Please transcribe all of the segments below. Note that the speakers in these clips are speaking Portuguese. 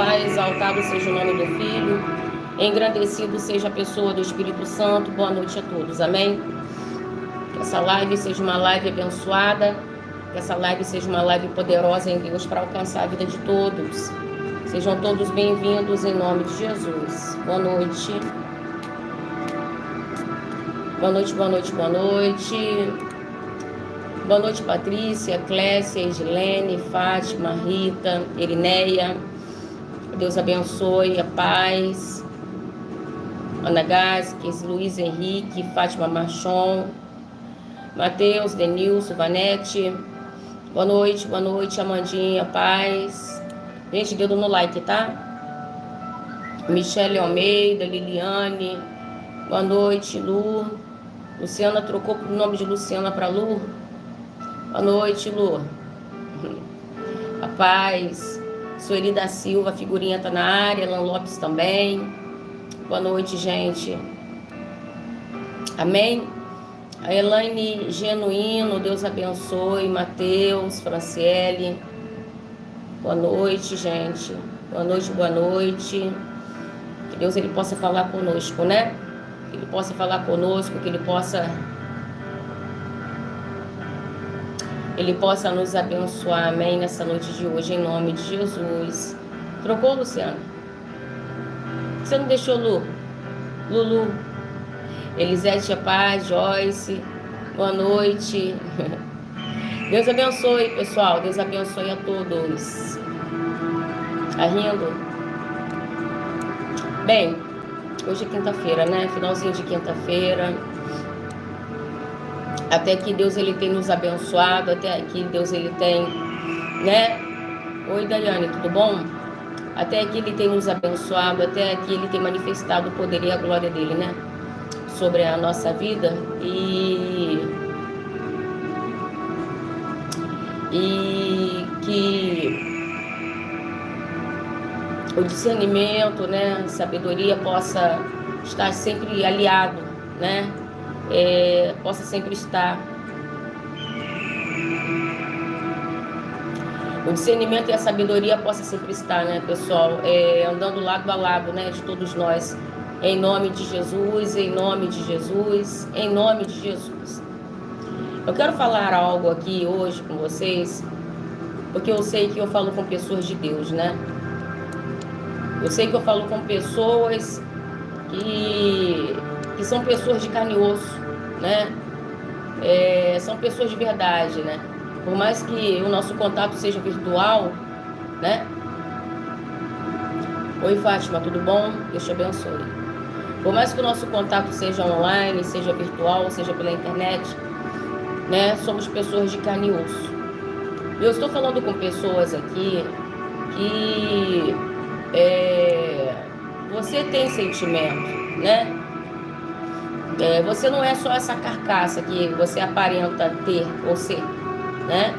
Pai, exaltado seja o nome do Filho, engrandecido seja a pessoa do Espírito Santo. Boa noite a todos, amém? Que essa live seja uma live abençoada, que essa live seja uma live poderosa em Deus para alcançar a vida de todos. Sejam todos bem-vindos em nome de Jesus. Boa noite. Boa noite, boa noite, boa noite. Boa noite, Patrícia, Clécia, Edilene, Fátima, Rita, Irineia. Deus abençoe, a paz. Ana Gasques, Luiz Henrique, Fátima Marchon, Matheus, Denilson, Vanete. Boa noite, Amandinha, paz. Gente, dedo no like, tá? Michele Almeida, Liliane. Boa noite, Lu. Luciana trocou o nome de Luciana para Lu. Boa noite, Lu. A paz. Sueli da Silva, figurinha tá na área. Alan Lopes também. Boa noite, gente. Amém? A Elaine Genuíno, Deus abençoe. Mateus, Franciele. Boa noite, gente. Boa noite, boa noite. Que Deus ele possa falar conosco, né? Que ele possa falar conosco, que ele possa nos abençoar, amém, nessa noite de hoje, em nome de Jesus. Trocou, Luciano? Você não deixou Lulu? Elisete, a paz, Joyce, boa noite. Deus abençoe, pessoal, Deus abençoe a todos. Tá rindo? Bem, hoje é quinta-feira, né? Finalzinho de quinta-feira. Até que Deus ele tem nos abençoado, até aqui Deus ele tem, né? Oi, Daiane, tudo bom? Até aqui ele tem nos abençoado, até aqui ele tem manifestado o poder e a glória dele, né? Sobre a nossa vida e que o discernimento, né? A sabedoria possa estar sempre aliado, né? Possa sempre estar. O discernimento e a sabedoria possa sempre estar, né, pessoal? Andando lado a lado, né, de todos nós. Em nome de Jesus, em nome de Jesus, em nome de Jesus. Eu quero falar algo aqui hoje com vocês, porque eu sei que eu falo com pessoas de Deus, né? Eu sei que eu falo com pessoas que são pessoas de carne e osso, né? São pessoas de verdade, né? Por mais que o nosso contato seja virtual, né? Oi, Fátima, tudo bom? Deus te abençoe. Por mais que o nosso contato seja online, seja virtual, seja pela internet, né? Somos pessoas de carne e osso. Eu estou falando com pessoas aqui que você tem sentimento, né? Você não é só essa carcaça que você aparenta ter ou ser, né?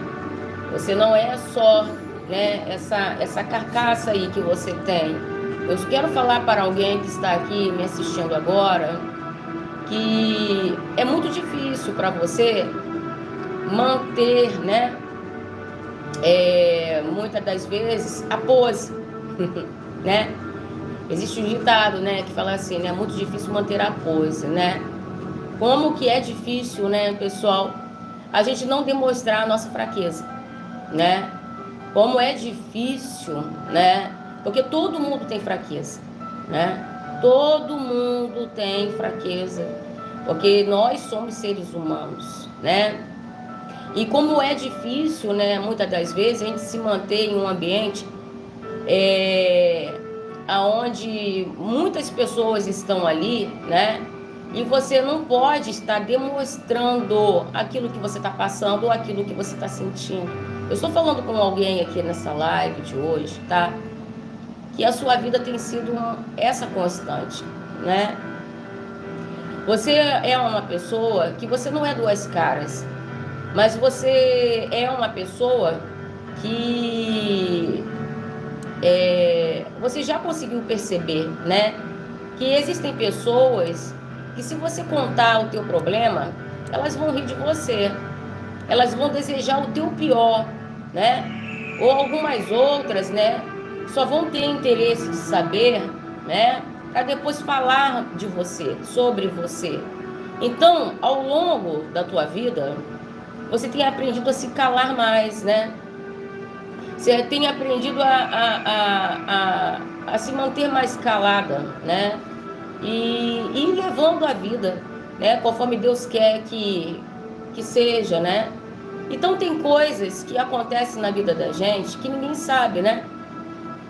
Você não é só, né, essa carcaça aí que você tem. Eu quero falar para alguém que está aqui me assistindo agora que é muito difícil para você manter, né? Muitas das vezes a pose, né? Existe um ditado, né, que fala assim, né, é muito difícil manter a pose, né? Como que é difícil, né, pessoal, a gente não demonstrar a nossa fraqueza, né? Como é difícil, né? Porque todo mundo tem fraqueza, né? Todo mundo tem fraqueza, porque nós somos seres humanos, né? E como é difícil, né, muitas das vezes, a gente se manter em um ambiente onde muitas pessoas estão ali, né? E você não pode estar demonstrando aquilo que você está passando ou aquilo que você está sentindo. Eu estou falando com alguém aqui nessa live de hoje, tá? Que a sua vida tem sido essa constante, né? Você é uma pessoa que você não é duas caras, mas você é uma pessoa que você já conseguiu perceber, né? Que existem pessoas que se você contar o teu problema, elas vão rir de você. Elas vão desejar o teu pior, né? Ou algumas outras, né? só vão ter interesse de saber, né, para depois falar de você, sobre você. Então, ao longo da tua vida, você tem aprendido a se calar mais, né? Você tem aprendido a se manter mais calada, né? E levando a vida, né? Conforme Deus quer que seja, né? Então tem coisas que acontecem na vida da gente que ninguém sabe, né?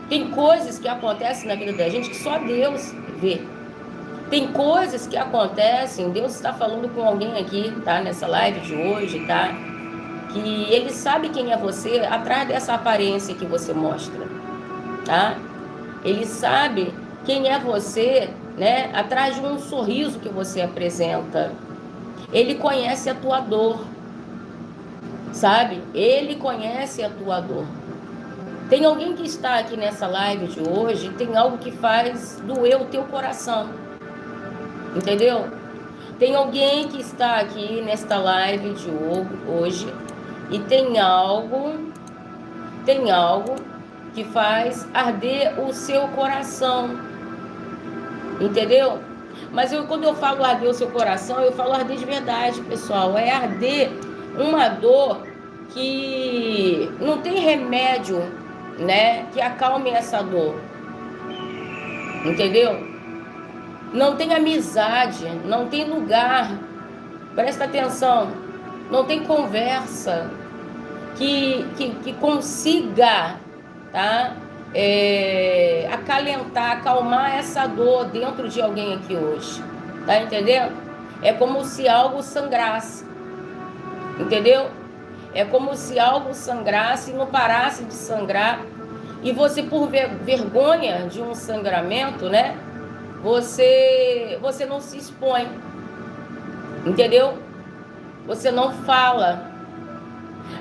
Tem coisas que acontecem na vida da gente que só Deus vê. Tem coisas que acontecem, Deus está falando com alguém aqui, tá? Nessa live de hoje, tá? Que Ele sabe quem é você atrás dessa aparência que você mostra, tá? Ele sabe quem é você, né? Atrás de um sorriso que você apresenta. Ele conhece a tua dor, sabe? Ele conhece a tua dor. Tem alguém que está aqui nessa live de hoje, tem algo que faz doer o teu coração, entendeu? Tem alguém que está aqui nesta live de hoje e tem algo que faz arder o seu coração, entendeu? Mas quando eu falo arder o seu coração, eu falo arder de verdade, pessoal. É arder uma dor que não tem remédio, né, que acalme essa dor, entendeu? Não tem amizade, não tem lugar, presta atenção, não tem conversa que consiga, tá? Acalentar, acalmar essa dor dentro de alguém aqui hoje, tá entendendo? É como se algo sangrasse, entendeu? É como se algo sangrasse e não parasse de sangrar, e você, por vergonha de um sangramento, né? Você não se expõe, entendeu? Você não fala.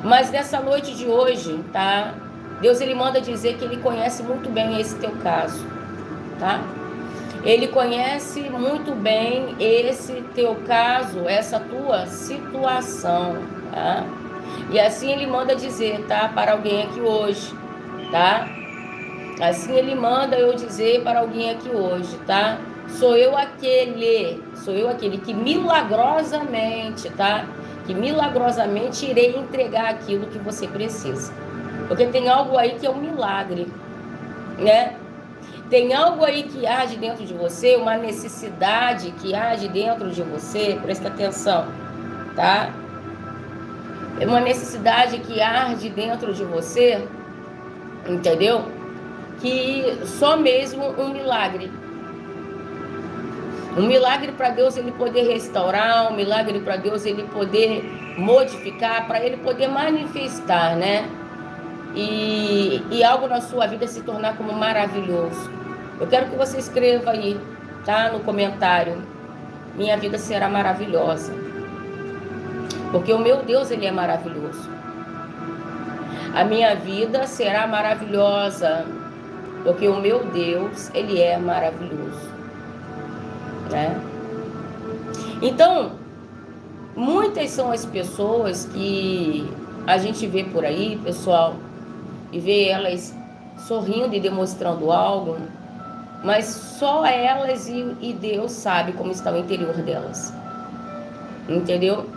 Mas nessa noite de hoje, tá? Deus, Ele manda dizer que Ele conhece muito bem esse teu caso, tá? Ele conhece muito bem esse teu caso, essa tua situação, tá? E assim Ele manda dizer, tá? Para alguém aqui hoje, tá? Assim Ele manda eu dizer para alguém aqui hoje, tá? Sou eu aquele que milagrosamente, tá? Que milagrosamente irei entregar aquilo que você precisa. Porque tem algo aí que é um milagre, né? Tem algo aí que age dentro de você, uma necessidade que age dentro de você, presta atenção, tá? É uma necessidade que arde dentro de você, entendeu? Que só mesmo um milagre para Deus Ele poder restaurar, um milagre para Deus Ele poder modificar, para Ele poder manifestar, né? E algo na sua vida se tornar como maravilhoso. Eu quero que você escreva aí, tá? No comentário: minha vida será maravilhosa, porque o meu Deus, Ele é maravilhoso. A minha vida será maravilhosa, porque o meu Deus, Ele é maravilhoso, né? Então, muitas são as pessoas que a gente vê por aí, pessoal, e vê elas sorrindo e demonstrando algo, mas só elas e Deus sabe como está o interior delas, entendeu?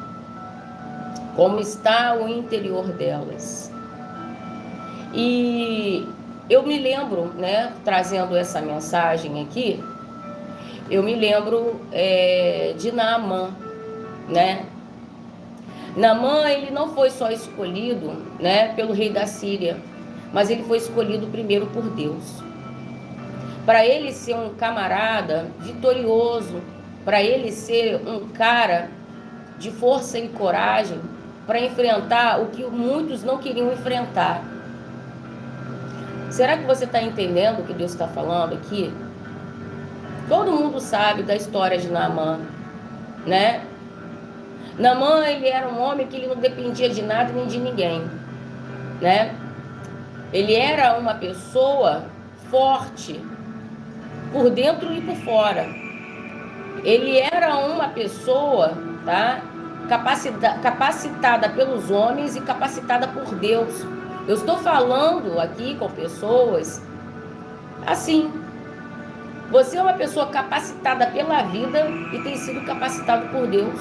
Como está o interior delas. E eu me lembro, né, trazendo essa mensagem aqui, eu me lembro de Naamã, né? Naamã, ele não foi só escolhido, né, pelo rei da Síria, mas ele foi escolhido primeiro por Deus. Para ele ser um camarada vitorioso, para ele ser um cara de força e coragem, para enfrentar o que muitos não queriam enfrentar. Será que você está entendendo o que Deus está falando aqui? Todo mundo sabe da história de Naamã, né? Naamã, ele era um homem que ele não dependia de nada nem de ninguém, né? Ele era uma pessoa forte, por dentro e por fora. Ele era uma pessoa, tá? Capacitada pelos homens e capacitada por Deus. Eu estou falando aqui com pessoas Assim, você é uma pessoa capacitada pela vida e tem sido capacitado por Deus.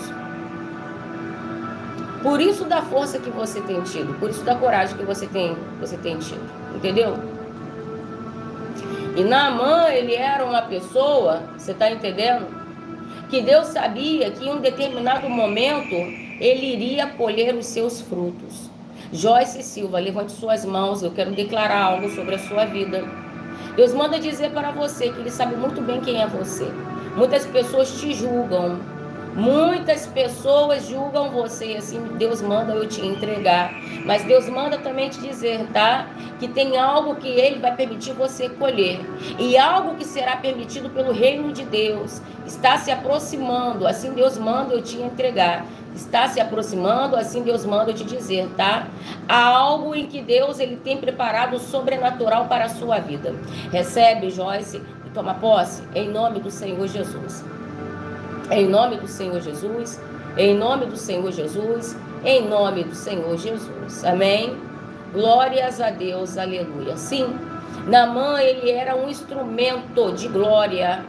Por isso da força que você tem tido, por isso da coragem que você tem tido, entendeu? E Naamã, ele era uma pessoa, você está entendendo? Que Deus sabia que em um determinado momento ele iria colher os seus frutos. Joyce Silva, levante suas mãos, eu quero declarar algo sobre a sua vida. Deus manda dizer para você que Ele sabe muito bem quem é você. Muitas pessoas te julgam. Muitas pessoas julgam você, assim, Deus manda eu te entregar. Mas Deus manda também te dizer, tá? Que tem algo que Ele vai permitir você colher. E algo que será permitido pelo reino de Deus. Está se aproximando, assim Deus manda eu te entregar. Está se aproximando, assim Deus manda eu te dizer, tá? Há algo em que Deus ele tem preparado sobrenatural para a sua vida. Recebe, Joyce, e toma posse, em nome do Senhor Jesus. Em nome do Senhor Jesus, em nome do Senhor Jesus, em nome do Senhor Jesus. Amém? Glórias a Deus, aleluia. Sim, Naamã, ele era um instrumento de glória.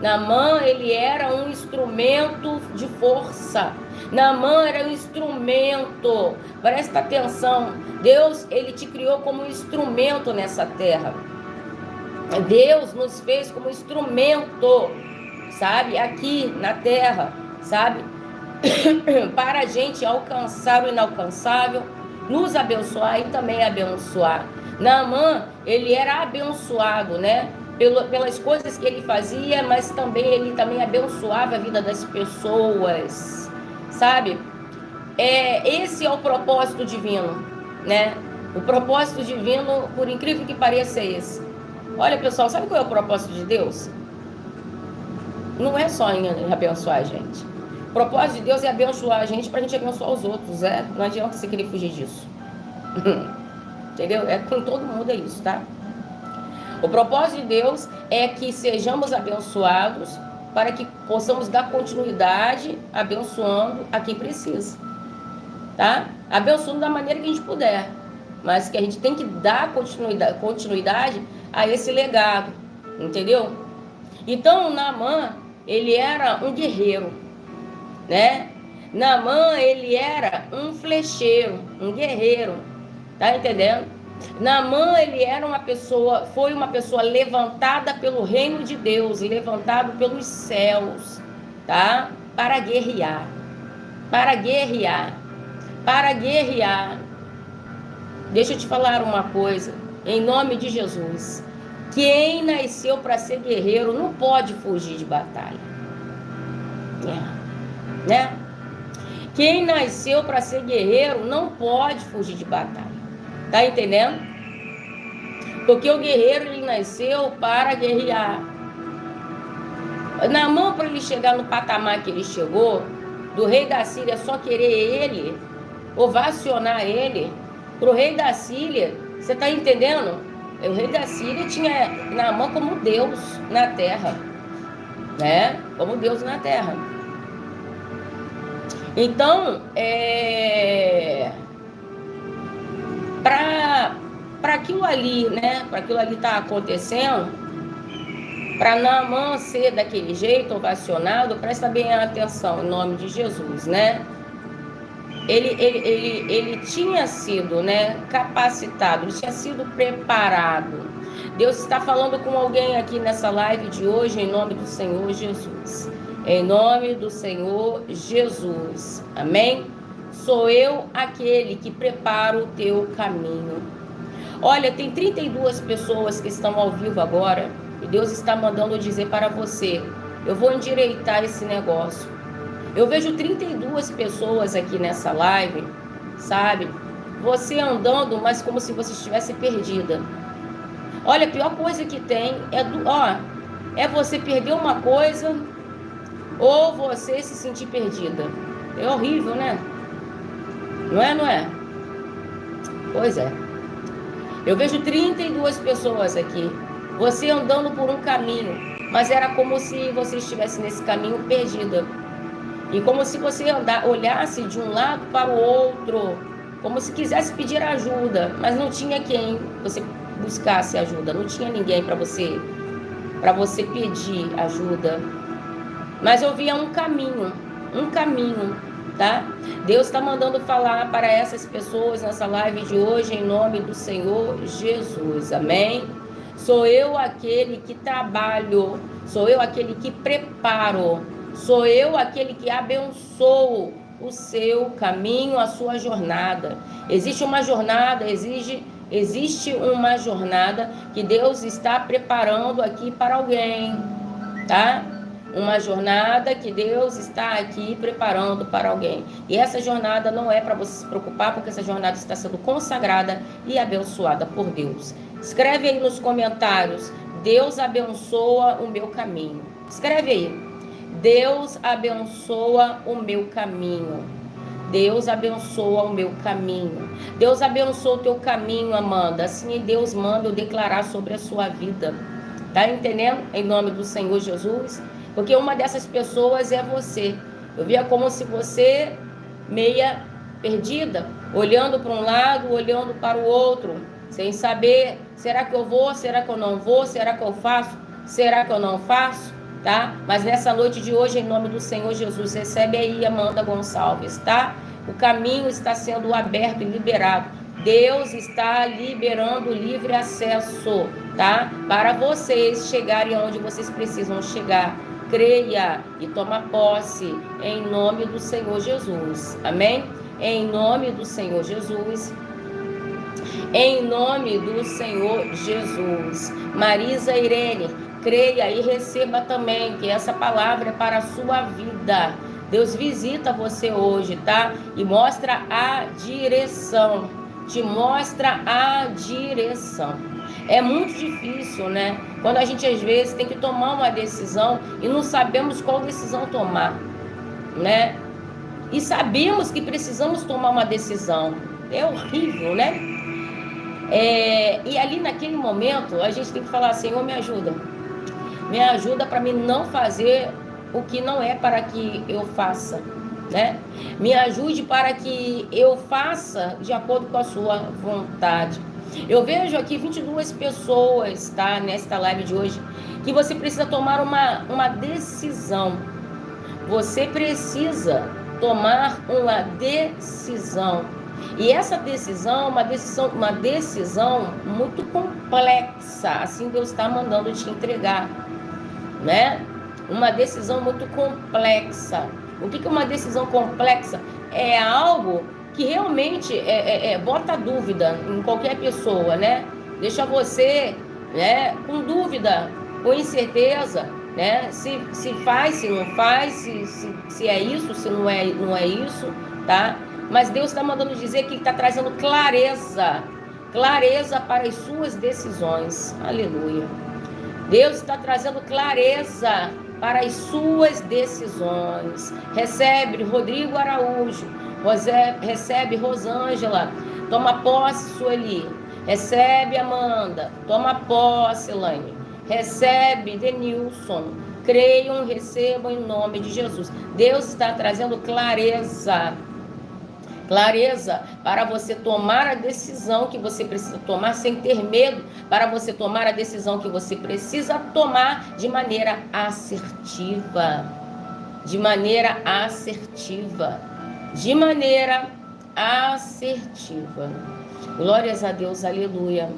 Naamã, ele era um instrumento de força. Naamã era um instrumento. Presta atenção. Deus, ele te criou como um instrumento nessa terra. Deus nos fez como instrumento, sabe? Aqui na terra, sabe? Para a gente alcançar o inalcançável, nos abençoar e também abençoar. Naamã, ele era abençoado, né? Pelas coisas que ele fazia, mas também ele também abençoava a vida das pessoas, sabe? Esse é o propósito divino, né? O propósito divino, por incrível que pareça, é esse. Olha, pessoal, sabe qual é o propósito de Deus? Não é só em abençoar a gente. O propósito de Deus é abençoar a gente para a gente abençoar os outros, Não adianta você querer fugir disso. Entendeu? Com todo mundo é isso, tá? O propósito de Deus é que sejamos abençoados para que possamos dar continuidade abençoando a quem precisa, tá? Abençoando da maneira que a gente puder, mas que a gente tem que dar continuidade a esse legado, entendeu? Então, Naamã, ele era um guerreiro, né? Naamã, ele era um flecheiro, um guerreiro, tá entendendo? Naamã, ele era foi uma pessoa levantada pelo reino de Deus, levantado pelos céus, tá? Para guerrear. Deixa eu te falar uma coisa, em nome de Jesus. Quem nasceu para ser guerreiro não pode fugir de batalha, né? Quem nasceu para ser guerreiro não pode fugir de batalha. Tá entendendo? Porque o guerreiro, ele nasceu para guerrear. Naamã, para ele chegar no patamar que ele chegou, do rei da Síria só querer ele, ovacionar ele, pro rei da Síria, você tá entendendo? O rei da Síria tinha Naamã como Deus na terra, né? Como Deus na terra. Então, para aquilo ali, né? Para aquilo ali tá acontecendo, para Naamã ser daquele jeito, ovacionado, presta bem atenção, em nome de Jesus, né? Ele tinha sido, né, capacitado, ele tinha sido preparado. Deus está falando com alguém aqui nessa live de hoje, em nome do Senhor Jesus. Em nome do Senhor Jesus. Amém? Sou eu aquele que prepara o teu caminho. Olha, tem 32 pessoas que estão ao vivo agora. E Deus está mandando dizer para você: eu vou endireitar esse negócio. Eu vejo 32 pessoas aqui nessa live, sabe? Você andando, mas como se você estivesse perdida. Olha, a pior coisa que tem é você perder uma coisa ou você se sentir perdida. É horrível, né? Não é? Pois é. Eu vejo 32 pessoas aqui. Você andando por um caminho, mas era como se você estivesse nesse caminho perdida. E como se você olhasse de um lado para o outro, como se quisesse pedir ajuda, mas não tinha quem você buscasse ajuda, não tinha ninguém para você pedir ajuda. Mas eu via um caminho, tá? Deus está mandando falar para essas pessoas nessa live de hoje, em nome do Senhor Jesus, amém? Sou eu aquele que trabalho, sou eu aquele que preparo, sou eu aquele que abençoo o seu caminho, a sua jornada. Existe uma jornada, existe uma jornada que Deus está preparando aqui para alguém, tá? Uma jornada que Deus está aqui preparando para alguém. E essa jornada não é para você se preocupar, porque essa jornada está sendo consagrada e abençoada por Deus. Escreve aí nos comentários: Deus abençoa o meu caminho. Escreve aí: Deus abençoa o meu caminho. Deus abençoa o meu caminho. Deus abençoa o teu caminho, Amanda. Assim Deus manda eu declarar sobre a sua vida. Tá entendendo? Em nome do Senhor Jesus. Porque uma dessas pessoas é você. Eu via como se você meia perdida, olhando para um lado, olhando para o outro, sem saber, será que eu vou, será que eu não vou, será que eu faço, será que eu não faço, tá? Mas nessa noite de hoje, em nome do Senhor Jesus, recebe aí, Amanda Gonçalves, tá? O caminho está sendo aberto e liberado. Deus está liberando livre acesso, tá? Para vocês chegarem onde vocês precisam chegar. Creia e toma posse em nome do Senhor Jesus. Amém? Em nome do Senhor Jesus. Em nome do Senhor Jesus. Marisa Irene, creia e receba também que essa palavra é para a sua vida. Deus visita você hoje, tá? E mostra a direção. Te mostra a direção. É muito difícil, né? Quando a gente às vezes tem que tomar uma decisão e não sabemos qual decisão tomar, né? E sabemos que precisamos tomar uma decisão. É horrível, né? E ali naquele momento a gente tem que falar: Senhor, me ajuda para mim não fazer o que não é para que eu faça, né? Me ajude para que eu faça de acordo com a sua vontade. Eu vejo aqui 22 pessoas, tá? Nesta live de hoje, que você precisa tomar uma decisão. Você precisa tomar uma decisão. E essa decisão, uma decisão muito complexa, assim Deus está mandando te entregar, né? Uma decisão muito complexa. O que é uma decisão complexa? É algo que realmente bota dúvida em qualquer pessoa, né? Deixa você, né, com dúvida, com incerteza, né? Se faz, se não faz, se é isso, se não é isso, tá? Mas Deus está mandando dizer que Ele está trazendo clareza para as suas decisões. Aleluia. Deus está trazendo clareza para as suas decisões. Recebe Rodrigo Araújo, recebe Rosângela, toma posse, Sueli. Recebe Amanda, toma posse, Elaine. Recebe Denilson. Creiam, recebam em nome de Jesus. Deus está trazendo clareza para você tomar a decisão que você precisa tomar sem ter medo, para você tomar a decisão que você precisa tomar de maneira assertiva. De maneira assertiva. Glórias a Deus, aleluia.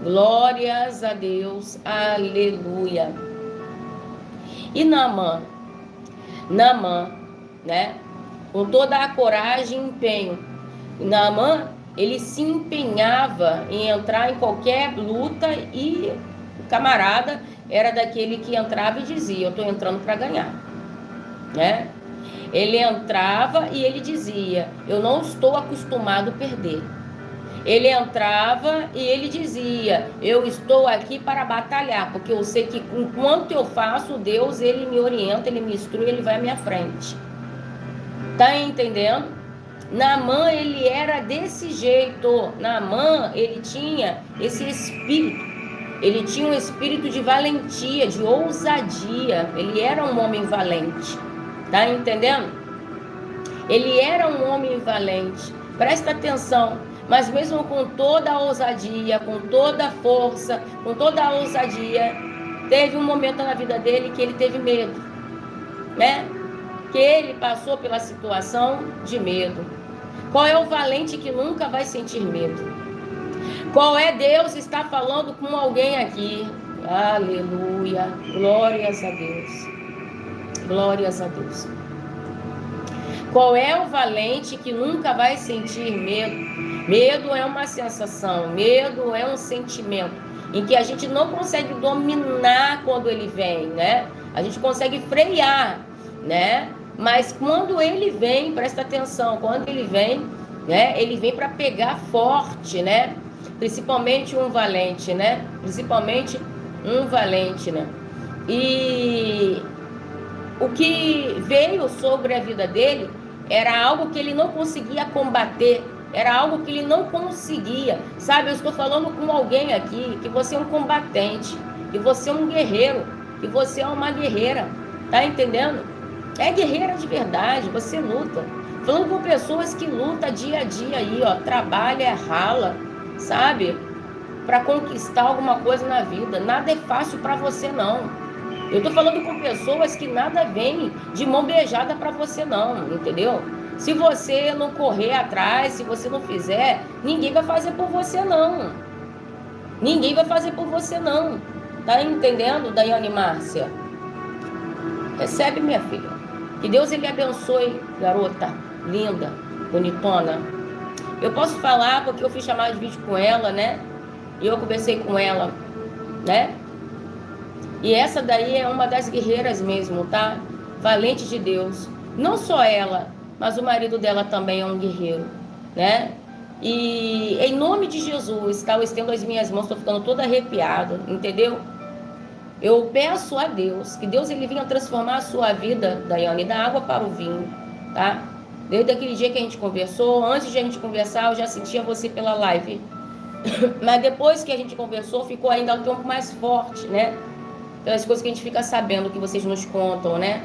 Glórias a Deus, aleluia. E Naamã, né? Com toda a coragem e empenho. Naamã, ele se empenhava em entrar em qualquer luta e o camarada era daquele que entrava e dizia: eu estou entrando para ganhar, né? Ele entrava e ele dizia: eu não estou acostumado a perder. Ele entrava e ele dizia: eu estou aqui para batalhar, porque eu sei que enquanto eu faço, Deus, Ele me orienta, Ele me instrui, Ele vai à minha frente. Tá entendendo? Naamã, ele era desse jeito. Naamã, ele tinha esse espírito. Ele tinha um espírito de valentia, de ousadia. Ele era um homem valente. Tá entendendo? Ele era um homem valente. Presta atenção. Mas mesmo com toda a ousadia, com toda a força, com toda a ousadia, teve um momento na vida dele que ele teve medo, né? Que ele passou pela situação de medo. Qual é o valente que nunca vai sentir medo? Qual é Deus está falando com alguém aqui? Aleluia, glórias a Deus, glórias a Deus. Qual é o valente que nunca vai sentir medo? Medo é uma sensação, medo é um sentimento em que a gente não consegue dominar quando ele vem, né? A gente consegue frear, né? Mas quando ele vem, presta atenção, quando ele vem, né? Ele vem para pegar forte, né? Principalmente um valente, né? Principalmente um valente, né? E o que veio sobre a vida dele era algo que ele não conseguia combater, era algo que ele não conseguia, sabe? Eu estou falando com alguém aqui que você é um combatente, que você é um guerreiro, que você é uma guerreira, tá entendendo? É guerreira de verdade, você luta. Falando com pessoas que lutam dia a dia aí, ó, trabalha, rala, sabe? Para conquistar alguma coisa na vida. Nada é fácil para você, não. Eu tô falando com pessoas que nada vem de mão beijada para você não, entendeu? Se você não correr atrás, se você não fizer, ninguém vai fazer por você não. Ninguém vai fazer por você não. Tá entendendo, Daiane Márcia? Recebe, minha filha. Que Deus ele abençoe, garota, linda, bonitona. Eu posso falar porque eu fiz chamada de vídeo com ela, né? E eu conversei com ela, né? E essa daí é uma das guerreiras mesmo, tá? Valente de Deus. Não só ela, mas o marido dela também é um guerreiro, né? E em nome de Jesus, tá? Eu estendo as minhas mãos, tô ficando toda arrepiada, entendeu? Eu peço a Deus, que Deus ele venha transformar a sua vida, Daiane, da água para o vinho, tá? Desde aquele dia que a gente conversou, antes de a gente conversar, eu já sentia você pela live. Mas depois que a gente conversou, ficou ainda um tempo mais forte, né? Pelas coisas que a gente fica sabendo, que vocês nos contam, né?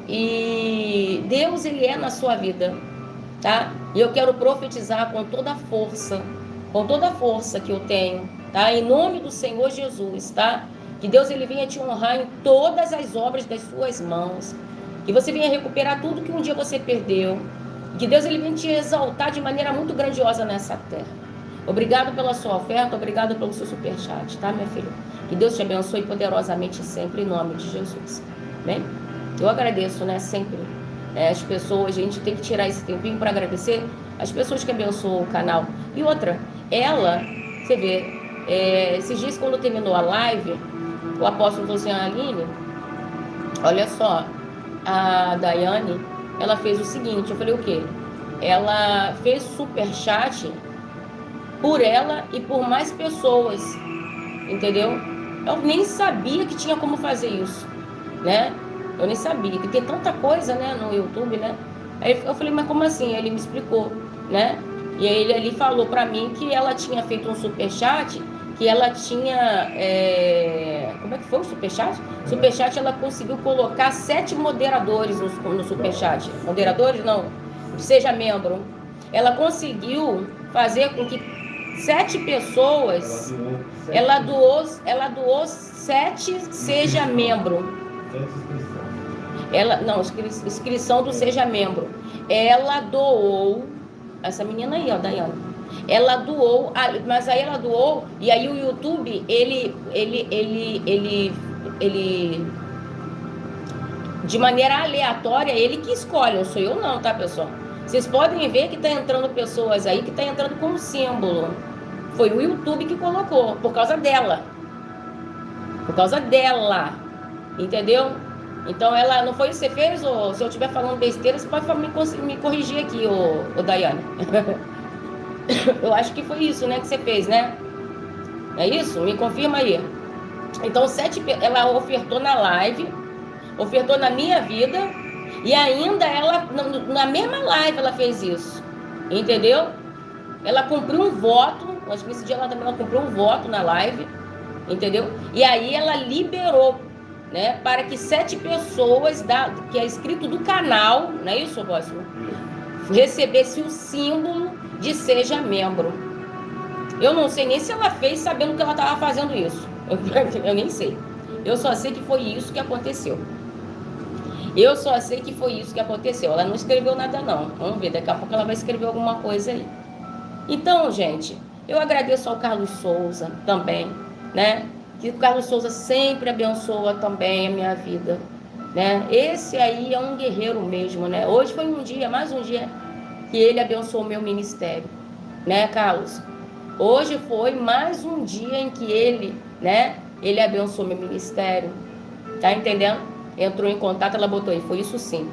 E Deus, ele é na sua vida, tá? E eu quero profetizar com toda a força que eu tenho, tá? Em nome do Senhor Jesus, tá? Que Deus, ele venha te honrar em todas as obras das suas mãos. Que você venha recuperar tudo que um dia você perdeu. Que Deus, ele venha te exaltar de maneira muito grandiosa nessa terra. Obrigado pela sua oferta, obrigado pelo seu superchat, tá, minha filha? Que Deus te abençoe poderosamente sempre, em nome de Jesus. Bem? Eu agradeço, né, sempre as pessoas, a gente tem que tirar esse tempinho para agradecer as pessoas que abençoam o canal. E outra, ela, você vê, esses dias quando terminou a live, o apóstolo falou assim, Aline, olha só, a Daiane, ela fez o seguinte, eu falei, o quê? Ela fez superchat por ela e por mais pessoas, entendeu? Eu nem sabia que tinha como fazer isso, né? Eu nem sabia, que tem tanta coisa, né, no YouTube, né? Aí eu falei, mas como assim? Ele me explicou, né? E aí ele ali falou pra mim que ela tinha feito um superchat, que ela tinha... Como é que foi o superchat? Superchat, ela conseguiu colocar 7 moderadores no superchat. Moderadores, não. Seja membro. Ela conseguiu fazer com que 7 pessoas, ela doou 7 seja membro. Inscrição do seja membro. Ela doou, essa menina aí, ó, Daiane. Ela doou, mas aí ela doou, e aí o YouTube, ele de maneira aleatória, ele que escolhe, não sou eu não, tá, pessoal? Vocês podem ver que tá entrando pessoas aí que tá entrando com um símbolo. Foi o YouTube que colocou, por causa dela. Por causa dela. Entendeu? Então ela, não foi isso que você fez? Ou se eu estiver falando besteira, você pode me corrigir aqui, ô Daiane. Eu acho que foi isso, né, que você fez, né? É isso? Me confirma aí. Então, ela ofertou na live, ofertou na minha vida, e ainda ela, na mesma live ela fez isso. Entendeu? Ela cumpriu um voto, acho que nesse dia ela cumpriu um voto na live, entendeu? E aí ela liberou, né, para que 7 pessoas, que é inscrito do canal, não é isso, Bócio? Recebesse o símbolo de seja membro. Eu não sei nem se ela fez sabendo que ela estava fazendo isso. Eu nem sei. Eu só sei que foi isso que aconteceu. Eu só sei que foi isso que aconteceu. Ela não escreveu nada não. Vamos ver, daqui a pouco ela vai escrever alguma coisa aí. Então, gente, eu agradeço ao Carlos Souza também, né? Que o Carlos Souza sempre abençoa também a minha vida, né? Esse aí é um guerreiro mesmo, né? Hoje foi um dia, mais um dia, que ele abençoou o meu ministério, né, Carlos? Hoje foi mais um dia em que ele, né? Ele abençoou meu ministério, tá entendendo? Entrou em contato, ela botou aí, foi isso sim.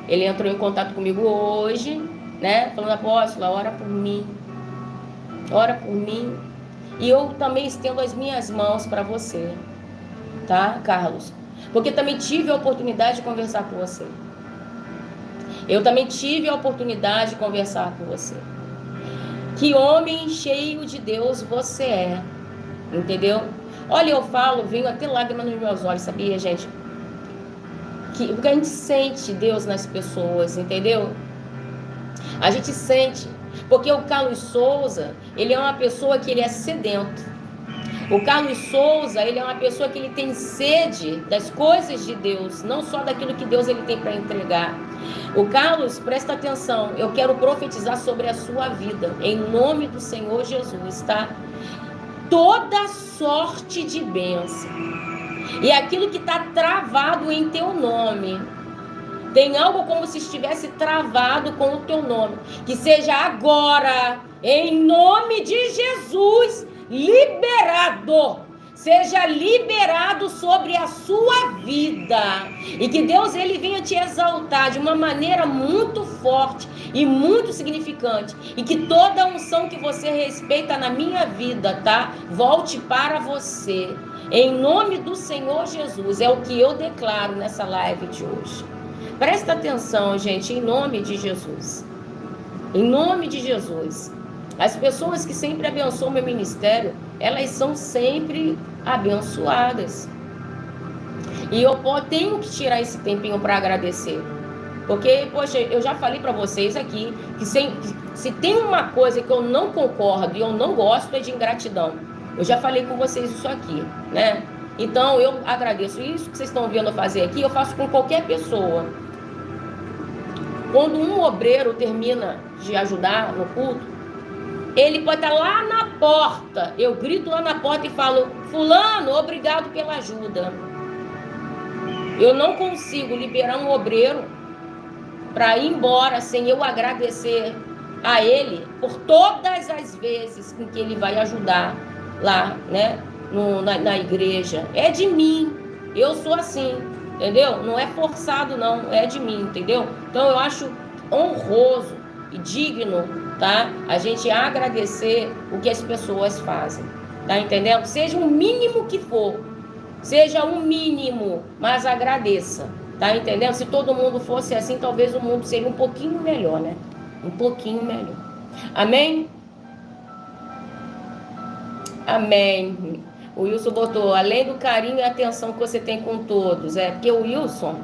Ele entrou em contato comigo hoje, né? Falando, apóstola, ora por mim. Ora por mim. E eu também estendo as minhas mãos para você, tá, Carlos? Porque também tive a oportunidade de conversar com você. Eu também tive a oportunidade de conversar com você. Que homem cheio de Deus você é, entendeu? Olha, eu falo, venho até lágrimas nos meus olhos, sabia, gente? Porque a gente sente Deus nas pessoas, entendeu? A gente sente. Porque o Carlos Souza, ele é uma pessoa que ele é sedento. O Carlos Souza, ele é uma pessoa que ele tem sede das coisas de Deus, não só daquilo que Deus ele tem para entregar. O Carlos, presta atenção, eu quero profetizar sobre a sua vida, em nome do Senhor Jesus, tá? Toda sorte de bênção. E aquilo que está travado em teu nome, tem algo como se estivesse travado com o teu nome, que seja agora, em nome de Jesus, liberado, seja liberado sobre a sua vida, e que Deus ele venha te exaltar de uma maneira muito forte e muito significante, e que toda a unção que você respeita na minha vida, tá? Volte para você, em nome do Senhor Jesus, é o que eu declaro nessa live de hoje. Presta atenção, gente, em nome de Jesus. Em nome de Jesus. As pessoas que sempre abençoam meu ministério, elas são sempre abençoadas. E eu tenho que tirar esse tempinho para agradecer. Porque, poxa, eu já falei para vocês aqui que se tem uma coisa que eu não concordo e eu não gosto é de ingratidão. Eu já falei com vocês isso aqui, né? Então, eu agradeço isso que vocês estão vendo eu fazer aqui, eu faço com qualquer pessoa. Quando um obreiro termina de ajudar no culto, ele pode estar lá na porta. Eu grito lá na porta e falo, fulano, obrigado pela ajuda. Eu não consigo liberar um obreiro para ir embora sem eu agradecer a ele por todas as vezes em que ele vai ajudar lá, né, na igreja. É de mim. Eu sou assim. Entendeu? Não é forçado, não. É de mim, entendeu? Então, eu acho honroso e digno, tá? A gente agradecer o que as pessoas fazem. Tá entendendo? Seja o mínimo que for. Seja o mínimo, mas agradeça. Tá entendendo? Se todo mundo fosse assim, talvez o mundo seria um pouquinho melhor, né? Um pouquinho melhor. Amém? Amém. O Wilson botou, além do carinho e atenção que você tem com todos. É porque o Wilson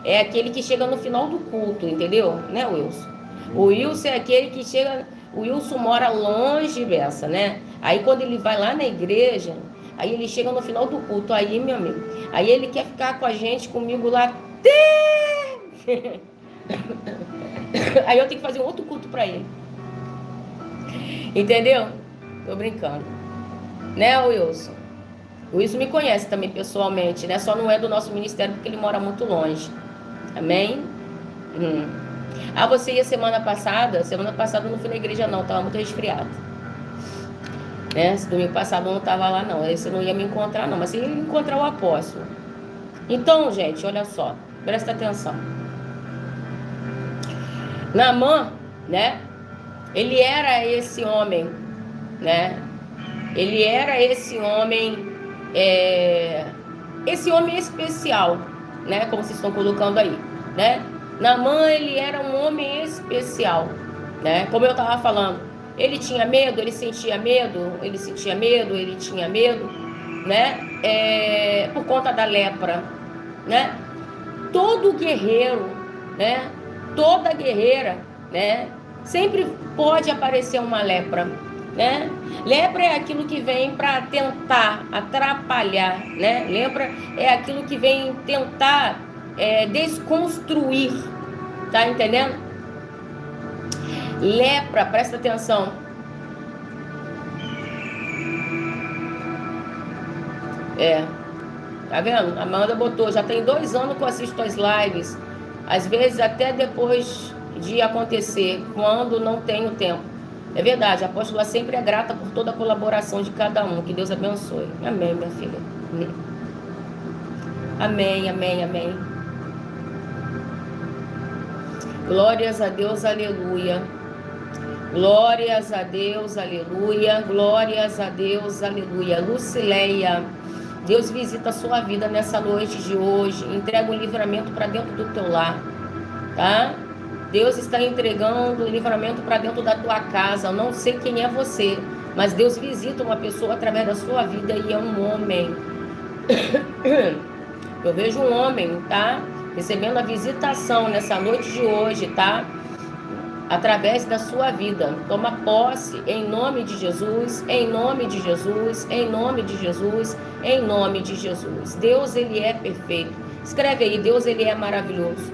é aquele que chega no final do culto, entendeu? Né, Wilson? O Wilson é aquele que chega... O Wilson mora longe dessa, né? Aí quando ele vai lá na igreja, aí ele chega no final do culto. Aí, meu amigo, aí ele quer ficar com a gente, comigo lá até... Aí eu tenho que fazer um outro culto pra ele. Entendeu? Tô brincando. Né, Wilson? O Wilson me conhece também pessoalmente, né? Só não é do nosso ministério porque ele mora muito longe. Amém? Ah, você ia semana passada? Semana passada eu não fui na igreja não, tava muito resfriado. Né? Esse domingo passado eu não tava lá não, aí você não ia me encontrar não, mas você ia encontrar o apóstolo. Então, gente, olha só, presta atenção. Naamã, né? Ele era esse homem, né? Ele era esse homem especial, né? Como vocês estão colocando aí, né? Naamã, ele era um homem especial, né? Como eu estava falando, ele tinha medo, ele sentia medo, ele tinha medo, né? Por conta da lepra, né? Todo guerreiro, né? Toda guerreira, né? sempre pode aparecer uma lepra, né? Lepra é aquilo que vem para tentar atrapalhar, né? Lepra é aquilo que vem tentar desconstruir, tá entendendo? Lepra, presta atenção. Tá vendo? A Amanda botou, já tem 2 anos que eu assisto as lives, às vezes até depois de acontecer, quando não tenho tempo. É verdade, a apóstola sempre é grata por toda a colaboração de cada um. Que Deus abençoe. Amém, minha filha. Amém, amém, amém. Glórias a Deus, aleluia. Glórias a Deus, aleluia. Glórias a Deus, aleluia. Lucileia, Deus visita a sua vida nessa noite de hoje. Entrega o livramento para dentro do teu lar, tá? Deus está entregando o livramento para dentro da tua casa. Eu não sei quem é você, mas Deus visita uma pessoa através da sua vida e é um homem. Eu vejo um homem, tá? Recebendo a visitação nessa noite de hoje, tá? Através da sua vida. Toma posse em nome de Jesus, em nome de Jesus, em nome de Jesus, em nome de Jesus. Deus, ele é perfeito. Escreve aí, Deus, ele é maravilhoso.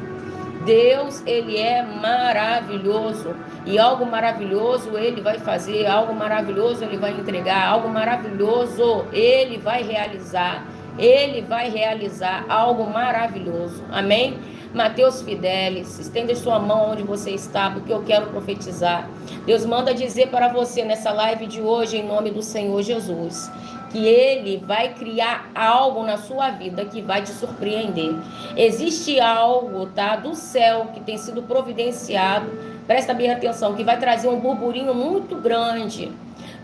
Deus, ele é maravilhoso. E algo maravilhoso ele vai fazer, algo maravilhoso ele vai entregar, algo maravilhoso ele vai realizar. Ele vai realizar algo maravilhoso. Amém? Mateus Fidelis, estenda sua mão onde você está, porque eu quero profetizar. Deus manda dizer para você nessa live de hoje, em nome do Senhor Jesus, que Ele vai criar algo na sua vida que vai te surpreender. Existe algo, tá, do céu que tem sido providenciado, presta bem atenção, que vai trazer um burburinho muito grande.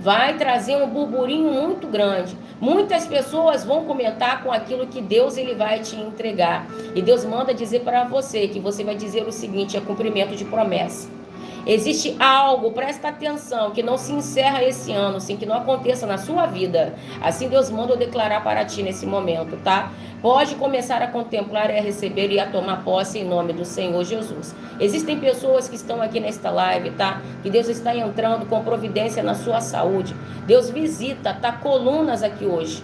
Vai trazer um burburinho muito grande. Muitas pessoas vão comentar com aquilo que Deus ele vai te entregar. E Deus manda dizer para você que você vai dizer o seguinte, é cumprimento de promessa. Existe algo, presta atenção, que não se encerra esse ano, sem que não aconteça na sua vida. Assim Deus manda eu declarar para ti nesse momento, tá? Pode começar a contemplar e a receber e a tomar posse em nome do Senhor Jesus. Existem pessoas que estão aqui nesta live, tá? Que Deus está entrando com providência na sua saúde. Deus visita, tá? Colunas aqui hoje.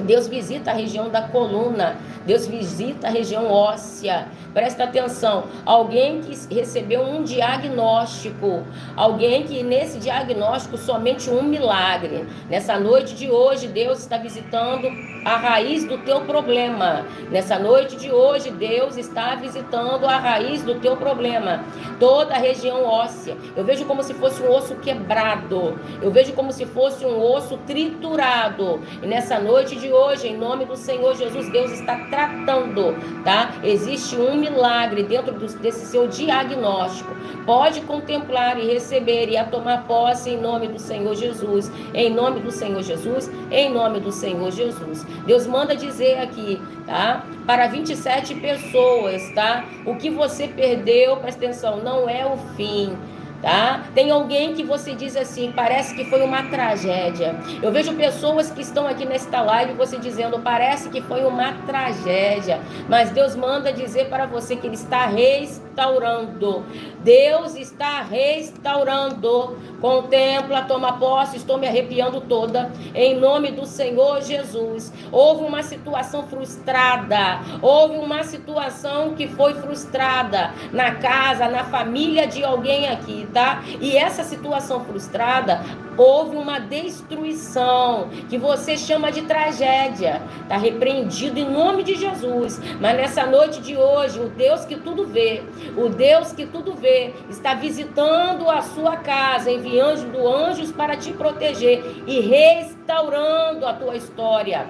Deus visita a região da coluna. Deus visita a região óssea. Presta atenção. Alguém que recebeu um diagnóstico. Alguém que nesse diagnóstico somente um milagre. Nessa noite de hoje, Deus está visitando a raiz do teu problema. Nessa noite de hoje, Deus está visitando a raiz do teu problema. Toda a região óssea. Eu vejo como se fosse um osso quebrado. Eu vejo como se fosse um osso triturado. E nessa noite de hoje, em nome do Senhor Jesus, Deus está tratando, tá? Existe um milagre dentro desse seu diagnóstico. Pode contemplar e receber e a tomar posse em nome do Senhor Jesus. Em nome do Senhor Jesus, em nome do Senhor Jesus. Deus manda dizer aqui, tá? Para 27 pessoas, tá? O que você perdeu, presta atenção, não é o fim. Tá? Tem alguém que você diz assim, parece que foi uma tragédia. Eu vejo pessoas que estão aqui nesta live, você dizendo, parece que foi uma tragédia, mas Deus manda dizer para você que Ele está restaurando. Deus está restaurando. Contempla, toma posse, estou me arrepiando toda, em nome do Senhor Jesus. Houve uma situação frustrada, houve uma situação que foi frustrada na casa, na família de alguém aqui, tá? E essa situação frustrada, houve uma destruição, que você chama de tragédia, tá repreendido em nome de Jesus. Mas nessa noite de hoje, o Deus que tudo vê, o Deus que tudo vê, está visitando a sua casa, enviando anjos para te proteger e restaurando a tua história,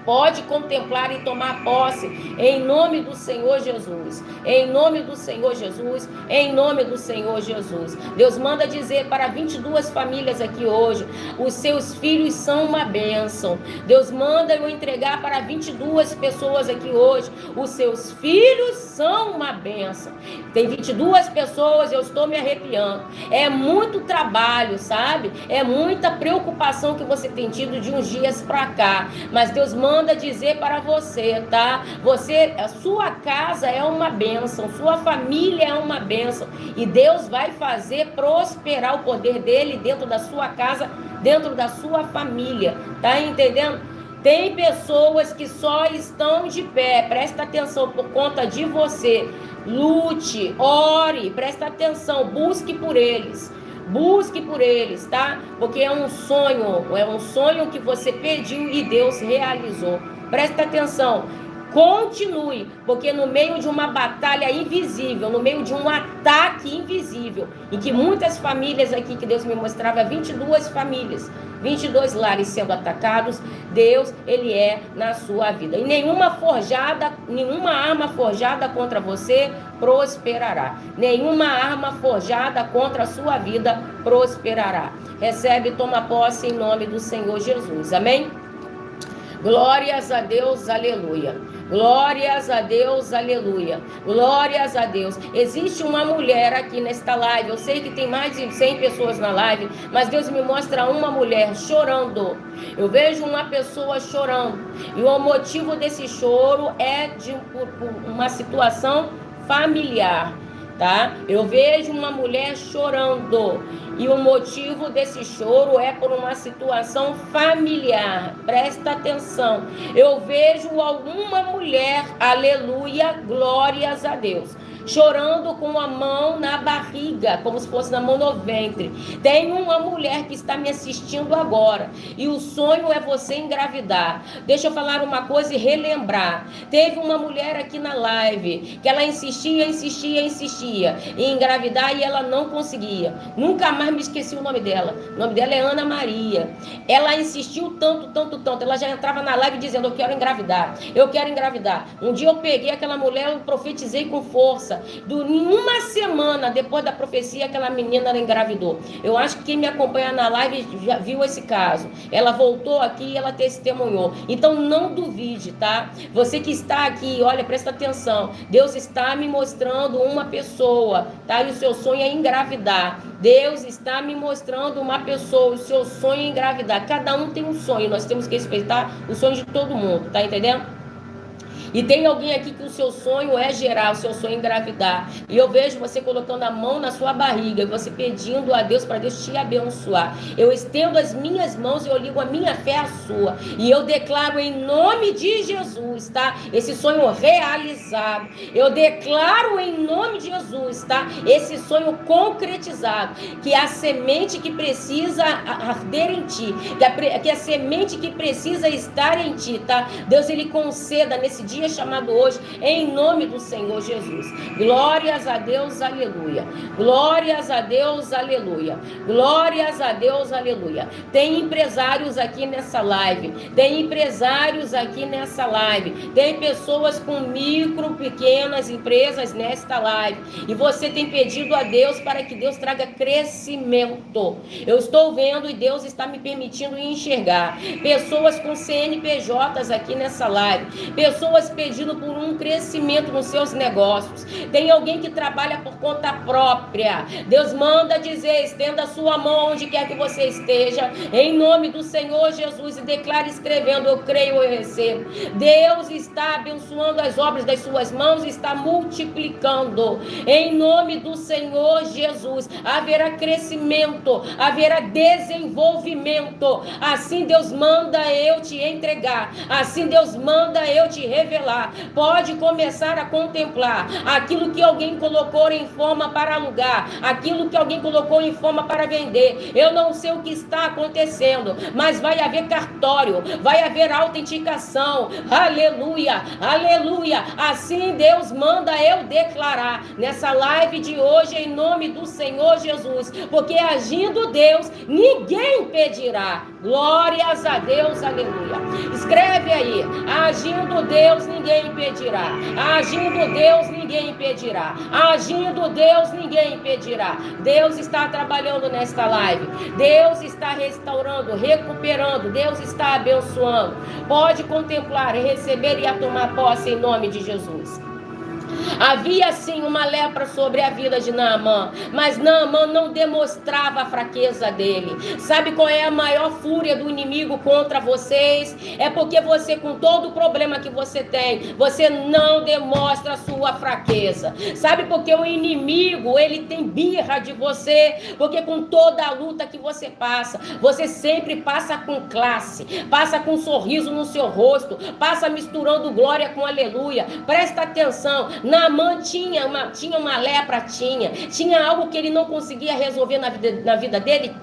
Pode contemplar e tomar posse em nome do Senhor Jesus. Em nome do Senhor Jesus. Em nome do Senhor Jesus. Deus manda dizer para 22 famílias aqui hoje, os seus filhos são uma bênção. Deus manda eu entregar para 22 pessoas aqui hoje, os seus filhos são uma bênção. Tem 22 pessoas, eu estou me arrepiando. É muito trabalho, sabe? É muita preocupação que você tem tido de uns dias para cá. Mas Deus manda manda dizer para você, tá? A sua casa é uma bênção, sua família é uma bênção, e Deus vai fazer prosperar o poder dele dentro da sua casa, dentro da sua família, tá entendendo? Tem pessoas que só estão de pé, presta atenção, por conta de você. Lute, ore, presta atenção, busque por eles, tá? Porque é um sonho que você pediu e Deus realizou. Presta atenção, continue, porque no meio de uma batalha invisível, no meio de um ataque invisível, em que muitas famílias aqui, que Deus me mostrava, 22 famílias, 22 lares sendo atacados, Deus, ele é na sua vida. E nenhuma arma forjada contra você prosperará. Nenhuma arma forjada contra a sua vida prosperará. Recebe, toma posse em nome do Senhor Jesus. Amém? Glórias a Deus, aleluia. Glórias a Deus, aleluia. Glórias a Deus. Existe uma mulher aqui nesta live. Eu sei que tem mais de 100 pessoas na live, mas Deus me mostra uma mulher chorando. Eu vejo uma pessoa chorando. E o motivo desse choro é por uma situação familiar, tá? Eu vejo uma mulher chorando. E o motivo desse choro é por uma situação familiar. Presta atenção. Eu vejo alguma mulher, aleluia, glórias a Deus, chorando com a mão na barriga, como se fosse na mão no ventre. Tem uma mulher que está me assistindo agora, e o sonho é você engravidar. Deixa eu falar uma coisa e relembrar. Teve uma mulher aqui na live, que ela insistia em engravidar, e ela não conseguia. Nunca mais me esqueci o nome dela. O nome dela é Ana Maria. Ela insistiu tanto. Ela já entrava na live dizendo: eu quero engravidar. Um dia eu peguei aquela mulher, eu profetizei com força. Em uma semana depois da profecia, aquela menina ela engravidou. Eu acho que quem me acompanha na live já viu esse caso. Ela voltou aqui e ela testemunhou. Então não duvide, tá? Você que está aqui, olha, presta atenção. Deus está me mostrando uma pessoa, tá? E o seu sonho é engravidar. Deus está me mostrando uma pessoa, o seu sonho é engravidar. Cada um tem um sonho, nós temos que respeitar o sonho de todo mundo, tá entendendo? E tem alguém aqui que o seu sonho é gerar, o seu sonho é engravidar. E eu vejo você colocando a mão na sua barriga, e você pedindo a Deus para Deus te abençoar. Eu estendo as minhas mãos e eu ligo a minha fé à sua. E eu declaro em nome de Jesus, tá? Esse sonho realizado. Eu declaro em nome de Jesus, tá? Esse sonho concretizado. Que a semente que precisa arder em ti, que a semente que precisa estar em ti, tá? Deus, ele conceda nesse dia chamado hoje, em nome do Senhor Jesus. Glórias a Deus, aleluia. Glórias a Deus, aleluia. Glórias a Deus, aleluia. Tem empresários aqui nessa live. Tem pessoas com pequenas empresas nesta live. E você tem pedido a Deus para que Deus traga crescimento. Eu estou vendo e Deus está me permitindo enxergar pessoas com CNPJs aqui nessa live. Pessoas pedindo por um crescimento nos seus negócios. Tem alguém que trabalha por conta própria. Deus manda dizer: estenda a sua mão onde quer que você esteja, em nome do Senhor Jesus, e declare escrevendo: eu creio, eu recebo. Deus está abençoando as obras das suas mãos e está multiplicando, em nome do Senhor Jesus. Haverá crescimento, haverá desenvolvimento. Assim Deus manda eu te entregar, assim Deus manda eu te revelar. Pode começar a contemplar aquilo que alguém colocou em forma para alugar, aquilo que alguém colocou em forma para vender. Eu não sei o que está acontecendo, mas vai haver cartório, vai haver autenticação. Aleluia, aleluia. Assim Deus manda eu declarar nessa live de hoje, em nome do Senhor Jesus, porque agindo Deus, ninguém impedirá. Glórias a Deus, aleluia. Escreve aí: agindo Deus, ninguém impedirá. Agindo Deus, ninguém impedirá. Agindo Deus, ninguém impedirá. Deus está trabalhando nesta live. Deus está restaurando, recuperando. Deus está abençoando. Pode contemplar, receber e a tomar posse em nome de Jesus. Havia sim uma lepra sobre a vida de Naamã, mas Naamã não demonstrava a fraqueza dele. Sabe qual é a maior fúria do inimigo contra vocês? É porque você, com todo o problema que você tem, você não demonstra a sua fraqueza. Sabe porque o inimigo, ele tem birra de você? Porque com toda a luta que você passa, você sempre passa com classe, passa com um sorriso no seu rosto, passa misturando glória com aleluia. Presta atenção, Naamã tinha uma lepra, tinha algo que ele não conseguia resolver na vida dele,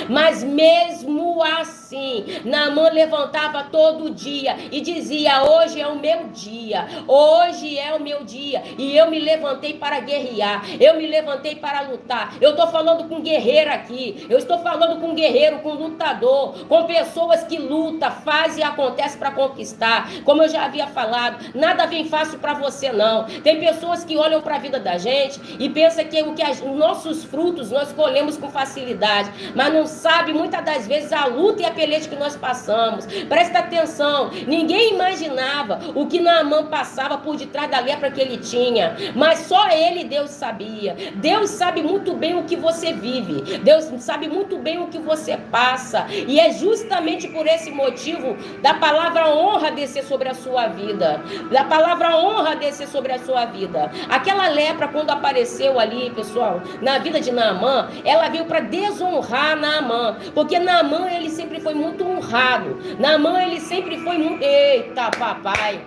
mas mesmo assim, Naamã levantava todo dia e dizia: hoje é o meu dia, hoje é o meu dia, e eu me levantei para guerrear, eu me levantei para lutar. Eu estou falando com guerreiro aqui, eu estou falando com guerreiro, com lutador, com pessoas que lutam, fazem e acontece para conquistar. Como eu já havia falado, nada vem fácil para você não. Tem pessoas que olham para a vida da gente e pensam que os nossos frutos nós colhemos com facilidade, mas não sabe muitas das vezes a luta e a peleja que nós passamos. Presta atenção, ninguém imaginava o que Naamã passava por detrás da lepra que ele tinha, mas só ele, Deus sabia. Deus sabe muito bem o que você vive, Deus sabe muito bem o que você passa, e é justamente por esse motivo da palavra honra descer sobre a sua vida, da palavra honra descer sobre a sua vida. Aquela lepra, quando apareceu ali, pessoal, na vida de Naamã, ela veio para desonrar Naamã, porque Naamã, ele sempre foi muito honrado. Naamã, ele sempre foi muito... Eita, papai!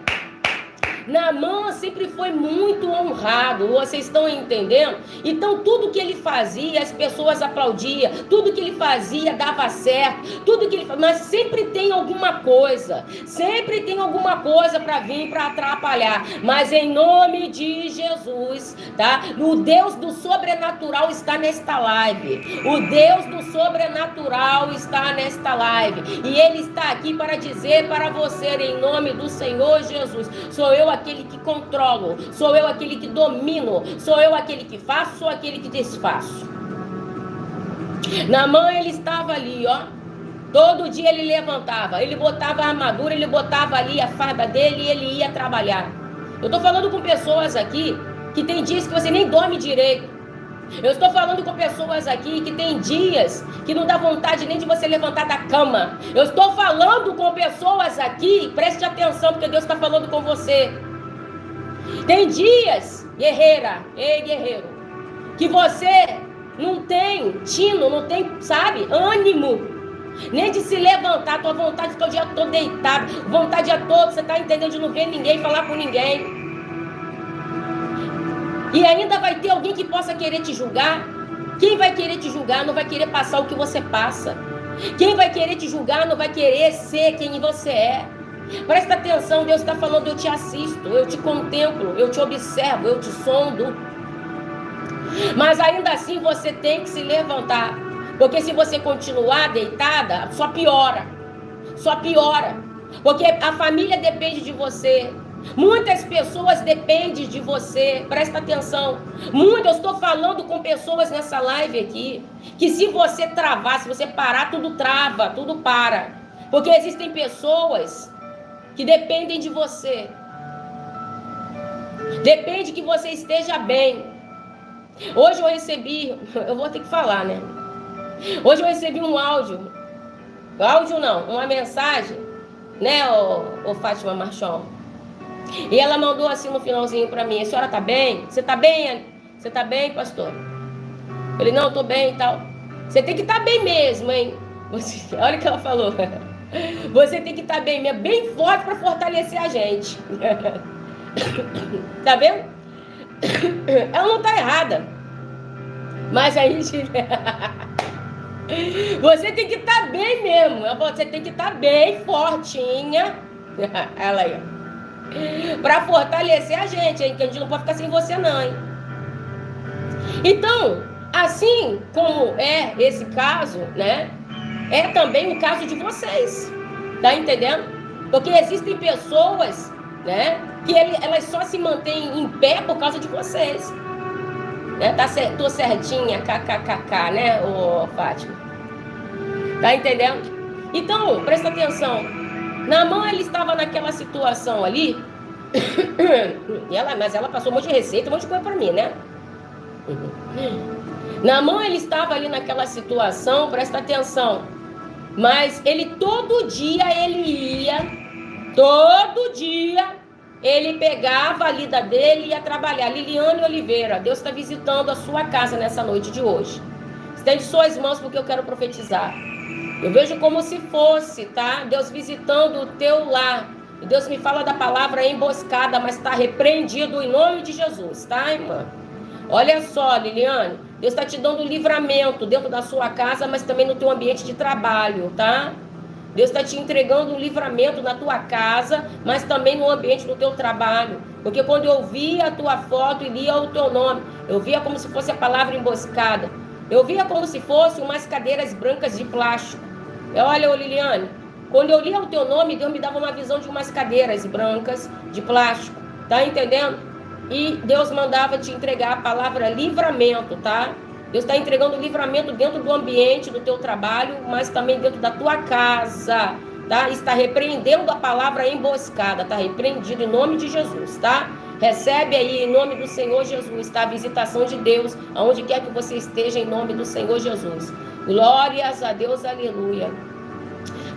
Naamã sempre foi muito honrado, vocês estão entendendo? Então tudo que ele fazia, as pessoas aplaudiam, tudo que ele fazia dava certo, tudo que ele fazia, mas sempre tem alguma coisa para vir, para atrapalhar. Mas em nome de Jesus, tá? O Deus do sobrenatural está nesta live, o Deus do sobrenatural está nesta live, e ele está aqui para dizer para você, em nome do Senhor Jesus: sou eu aquele que controlo, sou eu aquele que domino, sou eu aquele que faço, sou aquele que desfaço. Naamã, ele estava ali, ó, todo dia ele levantava, ele botava a armadura, ele botava ali a farda dele e ele ia trabalhar. Eu estou falando com pessoas aqui que tem dias que você nem dorme direito. Eu estou falando com pessoas aqui que tem dias que não dá vontade nem de você levantar da cama. Eu estou falando com pessoas aqui, preste atenção, porque Deus está falando com você. Tem dias, guerreira, ei guerreiro, que você não tem tino, não tem, sabe, ânimo, nem de se levantar. Tua vontade todo dia todo deitado, vontade a todo, você está entendendo, de não ver ninguém, falar com ninguém. E ainda vai ter alguém que possa querer te julgar. Quem vai querer te julgar não vai querer passar o que você passa. Quem vai querer te julgar não vai querer ser quem você é. Presta atenção, Deus está falando: eu te assisto, eu te contemplo, eu te observo, eu te sondo. Mas ainda assim você tem que se levantar, porque se você continuar deitada, só piora, porque a família depende de você. Muitas pessoas dependem de você, presta atenção. Eu estou falando com pessoas nessa live aqui, que se você travar, se você parar, tudo trava, tudo para. Porque existem pessoas que dependem de você. Depende que você esteja bem. Hoje eu recebi, eu vou ter que falar, né? Hoje eu recebi um áudio não, uma mensagem, né, ô Fátima Marchon? E ela mandou assim no finalzinho para mim: a senhora tá bem? Você tá bem? Você tá bem, pastor? Eu falei: não, eu tô bem e tal. Você tem que estar bem mesmo, hein? Olha o que ela falou. Você tem que estar bem mesmo, bem forte para fortalecer a gente. Tá vendo? Ela não tá errada. Mas a gente... Você tem que estar bem mesmo. Ela falou: você tem que estar bem fortinha. Ela aí, ó. Para fortalecer a gente, hein? Que a gente não pode ficar sem você não, hein? Então, assim como é esse caso, né? É também o caso de vocês. Tá entendendo? Porque existem pessoas, né, que elas só se mantêm em pé por causa de vocês. Né? Tô certinha, kkkk, né, ô Fátima? Tá entendendo? Então, presta atenção. Naamã, ele estava naquela situação ali, Mas ela passou um monte de receita, um monte de coisa para mim, né? Naamã, ele estava ali naquela situação, presta atenção. Mas ele todo dia ele pegava a lida dele e ia trabalhar. Liliane Oliveira, Deus está visitando a sua casa nessa noite de hoje. Estende suas mãos porque eu quero profetizar. Eu vejo como se fosse, tá? Deus visitando o teu lar. E Deus me fala da palavra emboscada, mas está repreendido em nome de Jesus, tá, irmã? Olha só, Liliane, Deus está te dando livramento dentro da sua casa, mas também no teu ambiente de trabalho, tá? Deus está te entregando um livramento na tua casa, mas também no ambiente do teu trabalho. Porque quando eu via a tua foto e lia o teu nome, eu via como se fosse a palavra emboscada. Eu via como se fossem umas cadeiras brancas de plástico. Olha, Liliane, quando eu lia o teu nome, Deus me dava uma visão de umas cadeiras brancas de plástico. Tá entendendo? E Deus mandava te entregar a palavra livramento, tá? Deus está entregando livramento dentro do ambiente do teu trabalho, mas também dentro da tua casa, tá? Está repreendendo a palavra emboscada, tá? Repreendido em nome de Jesus, tá? Recebe aí em nome do Senhor Jesus, tá? A visitação de Deus, aonde quer que você esteja, em nome do Senhor Jesus. Glórias a Deus, aleluia.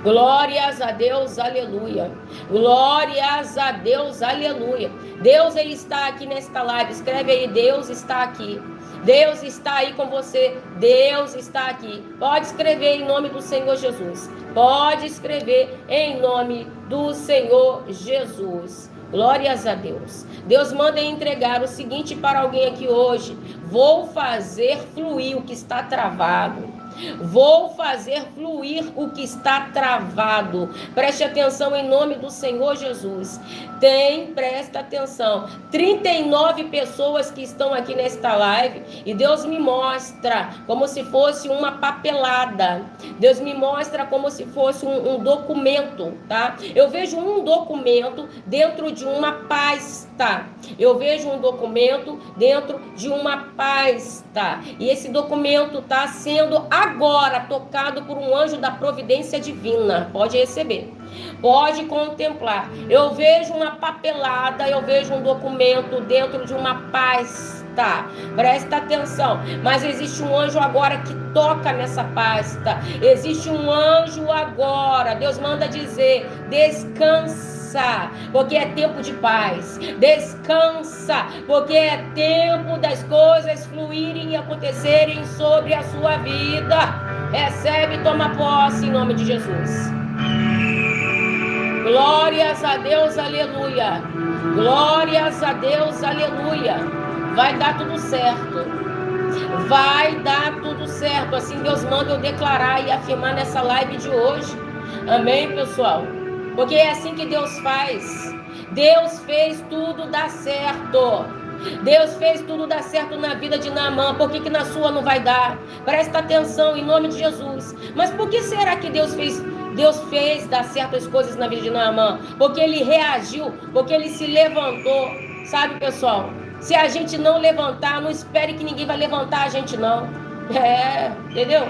Glórias a Deus, aleluia. Glórias a Deus, aleluia. Deus, ele está aqui nesta live. Escreve aí, Deus está aqui. Deus está aí com você. Deus está aqui. Pode escrever em nome do Senhor Jesus. Pode escrever em nome do Senhor Jesus. Glórias a Deus. Deus manda entregar o seguinte para alguém aqui hoje. Vou fazer fluir o que está travado. Vou fazer fluir o que está travado. Preste atenção em nome do Senhor Jesus. Presta atenção. 39 pessoas que estão aqui nesta live e Deus me mostra como se fosse uma papelada. Deus me mostra como se fosse um documento, tá? Eu vejo um documento dentro de uma pasta. Eu vejo um documento dentro de uma pasta. E esse documento está sendo agora tocado por um anjo da providência divina. Pode receber. Pode contemplar. Eu vejo uma papelada, eu vejo um documento dentro de uma pasta. Presta atenção. Mas existe um anjo agora que toca nessa pasta. Existe um anjo agora. Deus manda dizer: descansa, porque é tempo de paz. Descansa, porque é tempo das coisas fluírem e acontecerem sobre a sua vida. Recebe e toma posse em nome de Jesus. Glórias a Deus, aleluia. Glórias a Deus, aleluia. Vai dar tudo certo. Vai dar tudo certo. Assim Deus manda eu declarar e afirmar nessa live de hoje. Amém, pessoal? Porque é assim que Deus faz. Deus fez tudo dar certo. Deus fez tudo dar certo na vida de Naamã. Por que na sua não vai dar? Presta atenção em nome de Jesus. Mas por que será que Deus fez dar certo as coisas na vida de Naamã? Porque ele reagiu, porque ele se levantou. Sabe, pessoal? Se a gente não levantar, não espere que ninguém vai levantar a gente, não. Entendeu?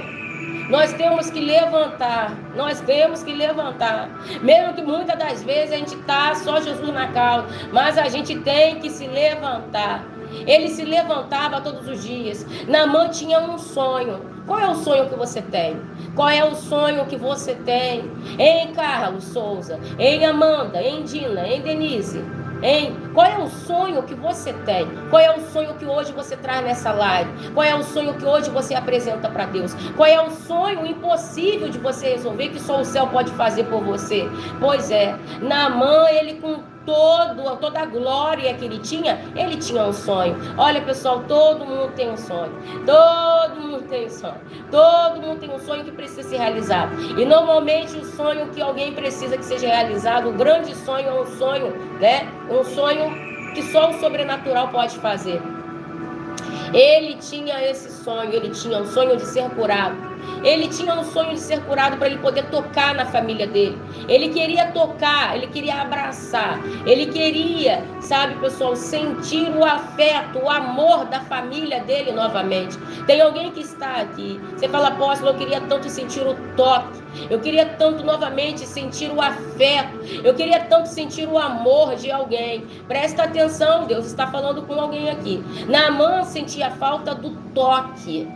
Nós temos que levantar. Nós temos que levantar. Mesmo que muitas das vezes a gente tá só Jesus na causa, mas a gente tem que se levantar. Ele se levantava todos os dias. Naamã tinha um sonho. Qual é o sonho que você tem? Qual é o sonho que você tem? Em Carlos Souza, em Amanda, em Dina, em Denise, hein? Qual é o sonho que você tem? Qual é o sonho que hoje você traz nessa live? Qual é o sonho que hoje você apresenta para Deus? Qual é o sonho impossível de você resolver que só o céu pode fazer por você? Pois é, Naamã, ele com toda a glória que ele tinha um sonho. Olha, pessoal, todo mundo tem um sonho. Todo mundo tem um sonho. Todo mundo tem um sonho que precisa ser realizado. E normalmente o sonho que alguém precisa que seja realizado, o grande sonho é um sonho, né? Um sonho que só o sobrenatural pode fazer. Ele tinha esse sonho, ele tinha o sonho de ser curado. Ele tinha um sonho de ser curado para ele poder tocar na família dele. Ele queria tocar, ele queria abraçar, ele queria, sabe, pessoal, sentir o afeto, o amor da família dele novamente. Tem alguém que está aqui, você fala, apóstolo, eu queria tanto sentir o toque, eu queria tanto novamente sentir o afeto, eu queria tanto sentir o amor de alguém. Presta atenção, Deus está falando com alguém aqui. Naamã sentia falta do toque,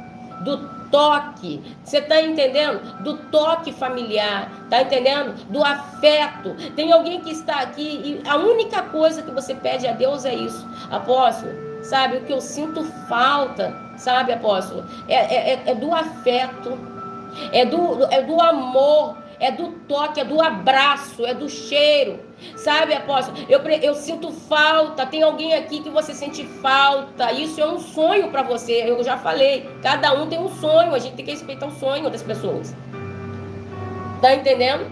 você tá entendendo? Do toque familiar, tá entendendo? Do afeto. Tem alguém que está aqui e a única coisa que você pede a Deus é isso, apóstolo, sabe? O que eu sinto falta, sabe, apóstolo? É do afeto, é do amor, é do toque, é do abraço, é do cheiro, sabe, apóstolo? Eu sinto falta. Tem alguém aqui que você sente falta? Isso é um sonho para você. Eu já falei, cada um tem um sonho, a gente tem que respeitar o sonho das pessoas, tá entendendo?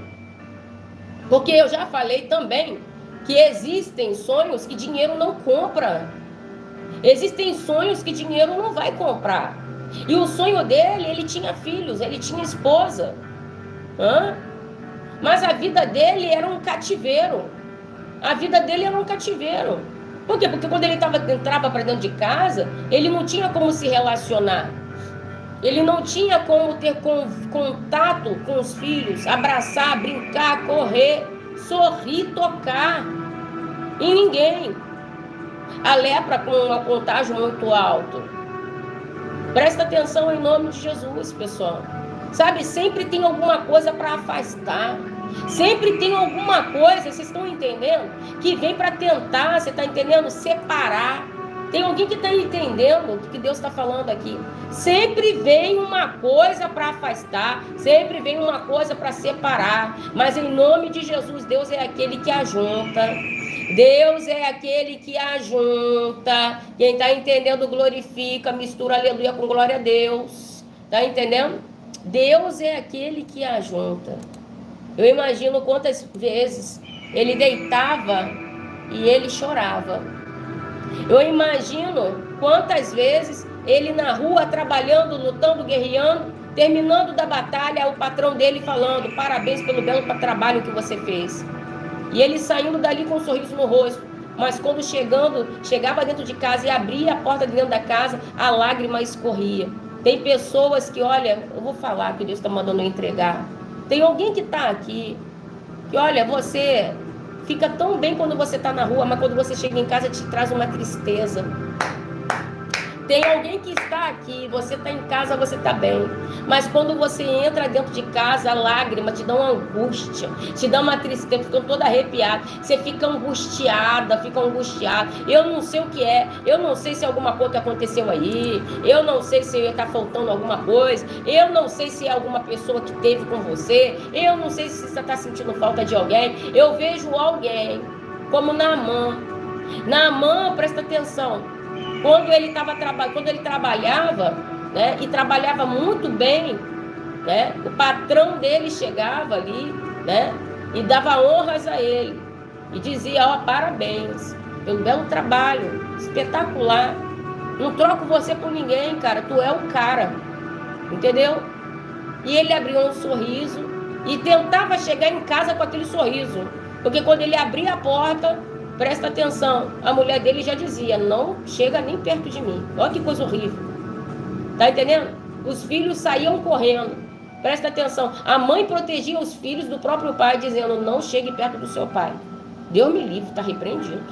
Porque eu já falei também que existem sonhos que dinheiro não compra, existem sonhos que dinheiro não vai comprar. E o sonho dele, ele tinha filhos, ele tinha esposa, mas a vida dele era um cativeiro. A vida dele era um cativeiro. Por quê? Porque quando ele entrava para dentro de casa, ele não tinha como se relacionar. Ele não tinha como ter contato com os filhos, abraçar, brincar, correr, sorrir, tocar. E ninguém. A lepra com um contágio muito alto. Presta atenção em nome de Jesus, pessoal. Sabe, sempre tem alguma coisa para afastar. Sempre tem alguma coisa, vocês estão entendendo? Que vem para tentar, você está entendendo? Separar. Tem alguém que está entendendo o que Deus está falando aqui? Sempre vem uma coisa para afastar, sempre vem uma coisa para separar. Mas em nome de Jesus, Deus é aquele que ajunta. Deus é aquele que ajunta. Quem está entendendo, glorifica, mistura aleluia com glória a Deus. Está entendendo? Deus é aquele que ajunta. Eu imagino quantas vezes ele deitava e ele chorava. Eu imagino quantas vezes ele na rua trabalhando, lutando, guerreando, terminando da batalha, o patrão dele falando, parabéns pelo belo trabalho que você fez. E ele saindo dali com um sorriso no rosto. Mas quando chegava dentro de casa e abria a porta de dentro da casa, a lágrima escorria. Tem pessoas que, olha, eu vou falar que Deus está mandando eu entregar. Tem alguém que está aqui, que olha, você fica tão bem quando você está na rua, mas quando você chega em casa te traz uma tristeza. Tem alguém que está aqui, você está em casa, você está bem. Mas quando você entra dentro de casa, a lágrima te dá uma angústia, te dá uma tristeza, fica toda arrepiada. Você fica angustiada, fica angustiado. Eu não sei o que é, eu não sei se é alguma coisa que aconteceu aí, eu não sei se está faltando alguma coisa, eu não sei se é alguma pessoa que teve com você, eu não sei se você está sentindo falta de alguém. Eu vejo alguém como Naamã. Naamã, presta atenção. Quando ele trabalhava, né, e trabalhava muito bem, né, o patrão dele chegava ali, né, e dava honras a ele e dizia, ó, parabéns pelo belo trabalho, espetacular, não troco você por ninguém, cara, tu é o cara, entendeu? E ele abriu um sorriso e tentava chegar em casa com aquele sorriso, porque quando ele abria a porta, presta atenção, a mulher dele já dizia, não chega nem perto de mim. Olha que coisa horrível. Tá entendendo? Os filhos saíam correndo. Presta atenção, a mãe protegia os filhos do próprio pai, dizendo, não chegue perto do seu pai. Deus me livre, está repreendido.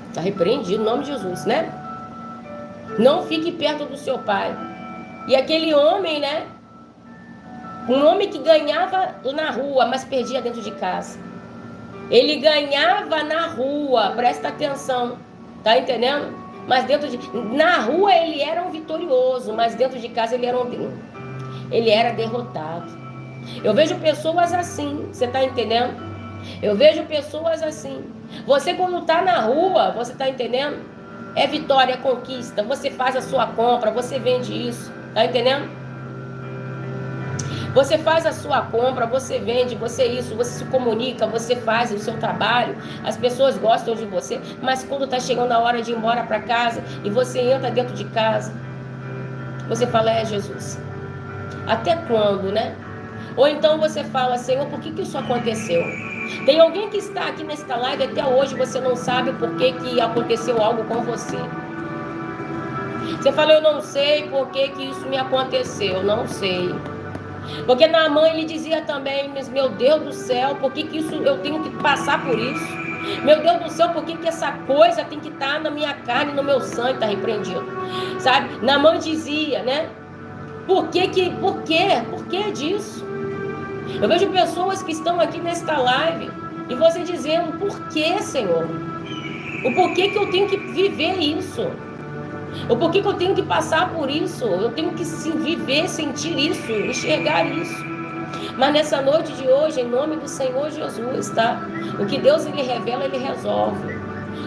Está repreendido, em nome de Jesus, né? Não fique perto do seu pai. E aquele homem, né? Um homem que ganhava na rua, mas perdia dentro de casa. Ele ganhava na rua, presta atenção, tá entendendo? Mas na rua ele era um vitorioso, mas dentro de casa ele era derrotado. Eu vejo pessoas assim, você tá entendendo? Eu vejo pessoas assim. Você quando tá na rua, você tá entendendo? É vitória, é conquista, você faz a sua compra, você vende isso, tá entendendo? Você faz a sua compra, você vende, você se comunica, você faz o seu trabalho, as pessoas gostam de você, mas quando está chegando a hora de ir embora para casa e você entra dentro de casa, você fala, Jesus, Até quando, né? Ou então você fala, Senhor, por que isso aconteceu? Tem alguém que está aqui nesta live até hoje, você não sabe por que aconteceu algo com você. Você fala, eu não sei por que isso me aconteceu, não sei. Porque Naamã ele dizia também, mas meu Deus do céu, por que isso eu tenho que passar por isso? Meu Deus do céu, por que essa coisa tem que estar na minha carne, no meu sangue, está repreendido? Sabe? Naamã dizia, né? Por que disso? Eu vejo pessoas que estão aqui nesta live e você dizendo, por que, Senhor? O porquê que eu tenho que viver isso? O porquê que eu tenho que passar por isso? Eu tenho que sim, viver, sentir isso, enxergar isso. Mas nessa noite de hoje, em nome do Senhor Jesus, tá? O que Deus ele revela, ele resolve.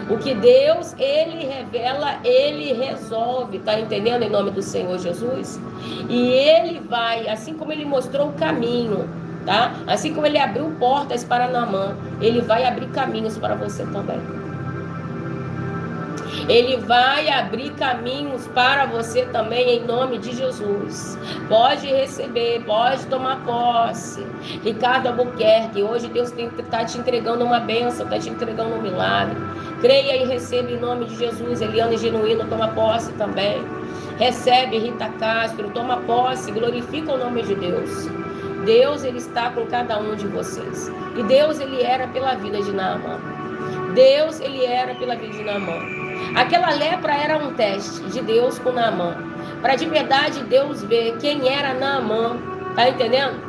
O que Deus ele revela, ele resolve, tá entendendo? Em nome do Senhor Jesus. E ele vai, assim como ele mostrou o caminho, tá? Assim como ele abriu portas para Naamã, ele vai abrir caminhos para você também. Ele vai abrir caminhos para você também, em nome de Jesus. Pode receber, pode tomar posse. Ricardo Albuquerque, hoje Deus está te entregando uma bênção, está te entregando um milagre. Creia e receba em nome de Jesus. Eliane Genuíno, toma posse também. Recebe, Rita Castro, toma posse, glorifica o nome de Deus. Deus, ele está com cada um de vocês. E Deus, ele era pela vida de Naamã. Deus, ele era pela vida de Naamã. Aquela lepra era um teste de Deus com Naamã. Para de verdade Deus ver quem era Naamã. Tá entendendo?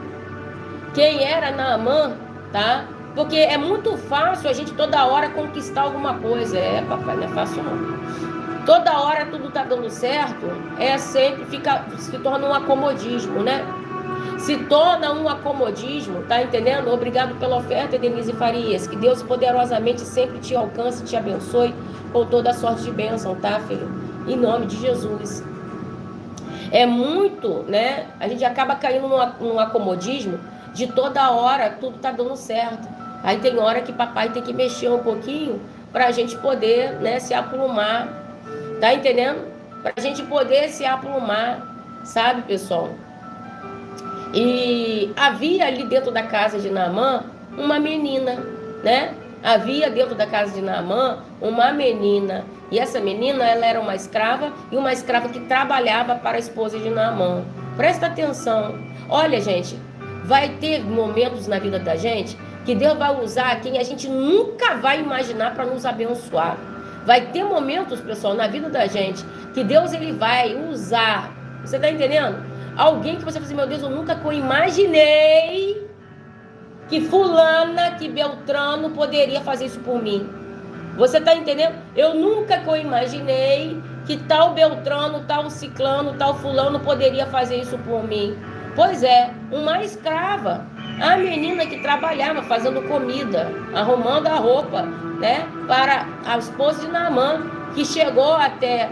Quem era Naamã, tá? Porque é muito fácil a gente toda hora conquistar alguma coisa. É, papai, não é fácil não. Toda hora tudo tá dando certo, sempre se torna um acomodismo, né? Se torna um acomodismo, tá entendendo? Obrigado pela oferta, Denise Farias. Que Deus poderosamente sempre te alcance e te abençoe com toda a sorte de bênção, tá, filho? Em nome de Jesus. É muito, né? A gente acaba caindo num acomodismo de toda hora tudo tá dando certo. Aí tem hora que papai tem que mexer um pouquinho pra gente poder, né, se aplumar. Tá entendendo? Pra gente poder se aplumar, sabe, pessoal? E havia ali dentro da casa de Naamã uma menina, né? Havia dentro da casa de Naamã uma menina. E essa menina, ela era uma escrava e uma escrava que trabalhava para a esposa de Naamã. Presta atenção. Olha, gente, vai ter momentos na vida da gente que Deus vai usar quem a gente nunca vai imaginar para nos abençoar. Vai ter momentos, pessoal, na vida da gente que Deus ele vai usar. Você tá entendendo? Alguém que você fala assim, meu Deus, eu nunca imaginei que fulana, que Beltrano poderia fazer isso por mim. Você tá entendendo? Eu nunca imaginei que tal Beltrano, tal Ciclano, tal fulano poderia fazer isso por mim. Pois é, uma escrava, a menina que trabalhava fazendo comida, arrumando a roupa, né, para a esposa de Naamã, que chegou até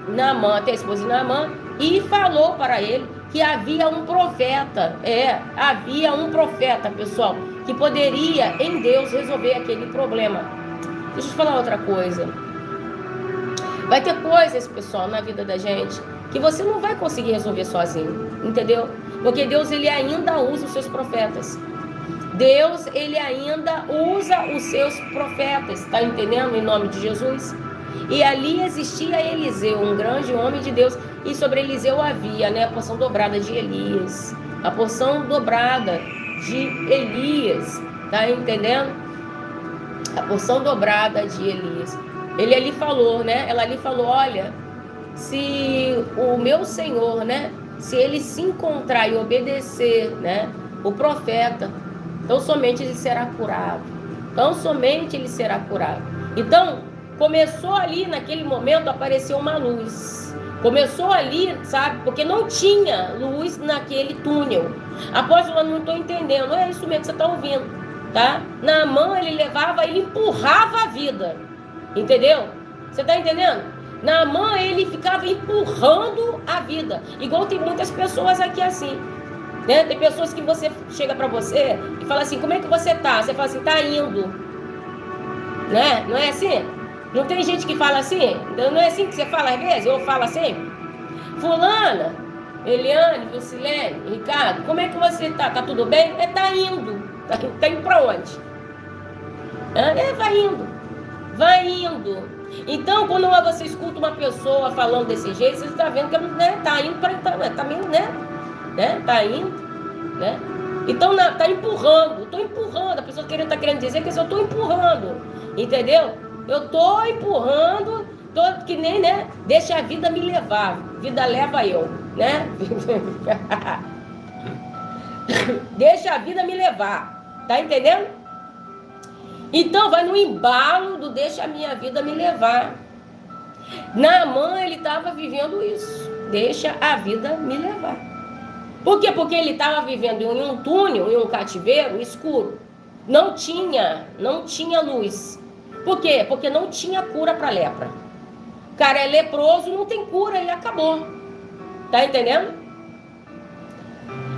Naamã, até a esposa de Naamã, e falou para ele que havia um profeta, havia um profeta, pessoal, que poderia em Deus resolver aquele problema. Deixa eu te falar outra coisa. Vai ter coisas, pessoal, na vida da gente que você não vai conseguir resolver sozinho, entendeu? Porque Deus, ele ainda usa os seus profetas. Deus, ele ainda usa os seus profetas, tá entendendo? Em nome de Jesus. E ali existia Eliseu, um grande homem de Deus, e sobre Eliseu havia, né, a porção dobrada de Elias, a porção dobrada de Elias, tá entendendo? A porção dobrada de Elias. Ele ali falou, né, ela ali falou, olha, se o meu Senhor, né, se ele se encontrar e obedecer, né, o profeta, então somente ele será curado. Então somente ele será curado. Então, começou ali, naquele momento, apareceu uma luz. Começou ali, sabe? Porque não tinha luz naquele túnel. Apóstolo, eu não estou entendendo. É isso mesmo que você está ouvindo, tá? Naamã, ele levava, ele empurrava a vida. Entendeu? Você está entendendo? Naamã, ele ficava empurrando a vida. Igual tem muitas pessoas aqui assim, né? Tem pessoas que você chega para você e fala assim, como é que você tá? Você fala assim, tá indo. Né? Não é assim? Não tem gente que fala assim? Não é assim que você fala às vezes? Eu falo assim? Fulana, Eliane, Lucilene, Ricardo, como é que você tá? Tá tudo bem? Tá indo. Tá indo pra onde? Vai indo. Então, quando você escuta uma pessoa falando desse jeito, você está vendo que, né, tá indo para... Tá meio, né? Tá indo, né? Então, tá empurrando. Tô empurrando. A pessoa tá querendo dizer que eu tô empurrando. Entendeu? Eu tô empurrando, que nem, né? Deixa a vida me levar. Vida leva eu, né? Deixa a vida me levar. Tá entendendo? Então vai no embalo do deixa a minha vida me levar. Naamã, ele estava vivendo isso. Deixa a vida me levar. Por quê? Porque ele estava vivendo em um túnel, em um cativeiro escuro. Não tinha luz. Por quê? Porque não tinha cura para lepra. O cara é leproso, não tem cura e acabou. Tá entendendo?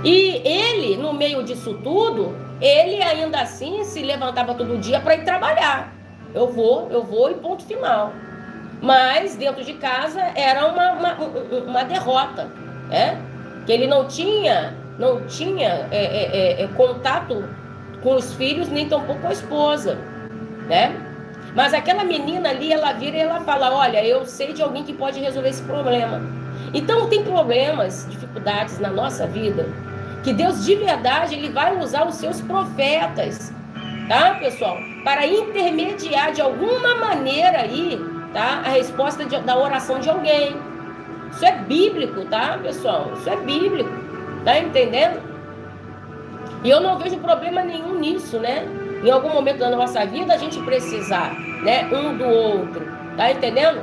E ele, no meio disso tudo, ele ainda assim se levantava todo dia para ir trabalhar. Eu vou e ponto final. Mas dentro de casa era uma derrota, né? Que ele não tinha contato com os filhos, nem tampouco com a esposa, né? Mas aquela menina ali, ela vira e ela fala, olha, eu sei de alguém que pode resolver esse problema. Então tem problemas, dificuldades na nossa vida, que Deus de verdade, ele vai usar os seus profetas, tá, pessoal? Para intermediar de alguma maneira aí, tá? A resposta da oração de alguém. Isso é bíblico, tá, pessoal? Isso é bíblico, tá entendendo? E eu não vejo problema nenhum nisso, né? Em algum momento da nossa vida, a gente precisar, né, um do outro, tá entendendo?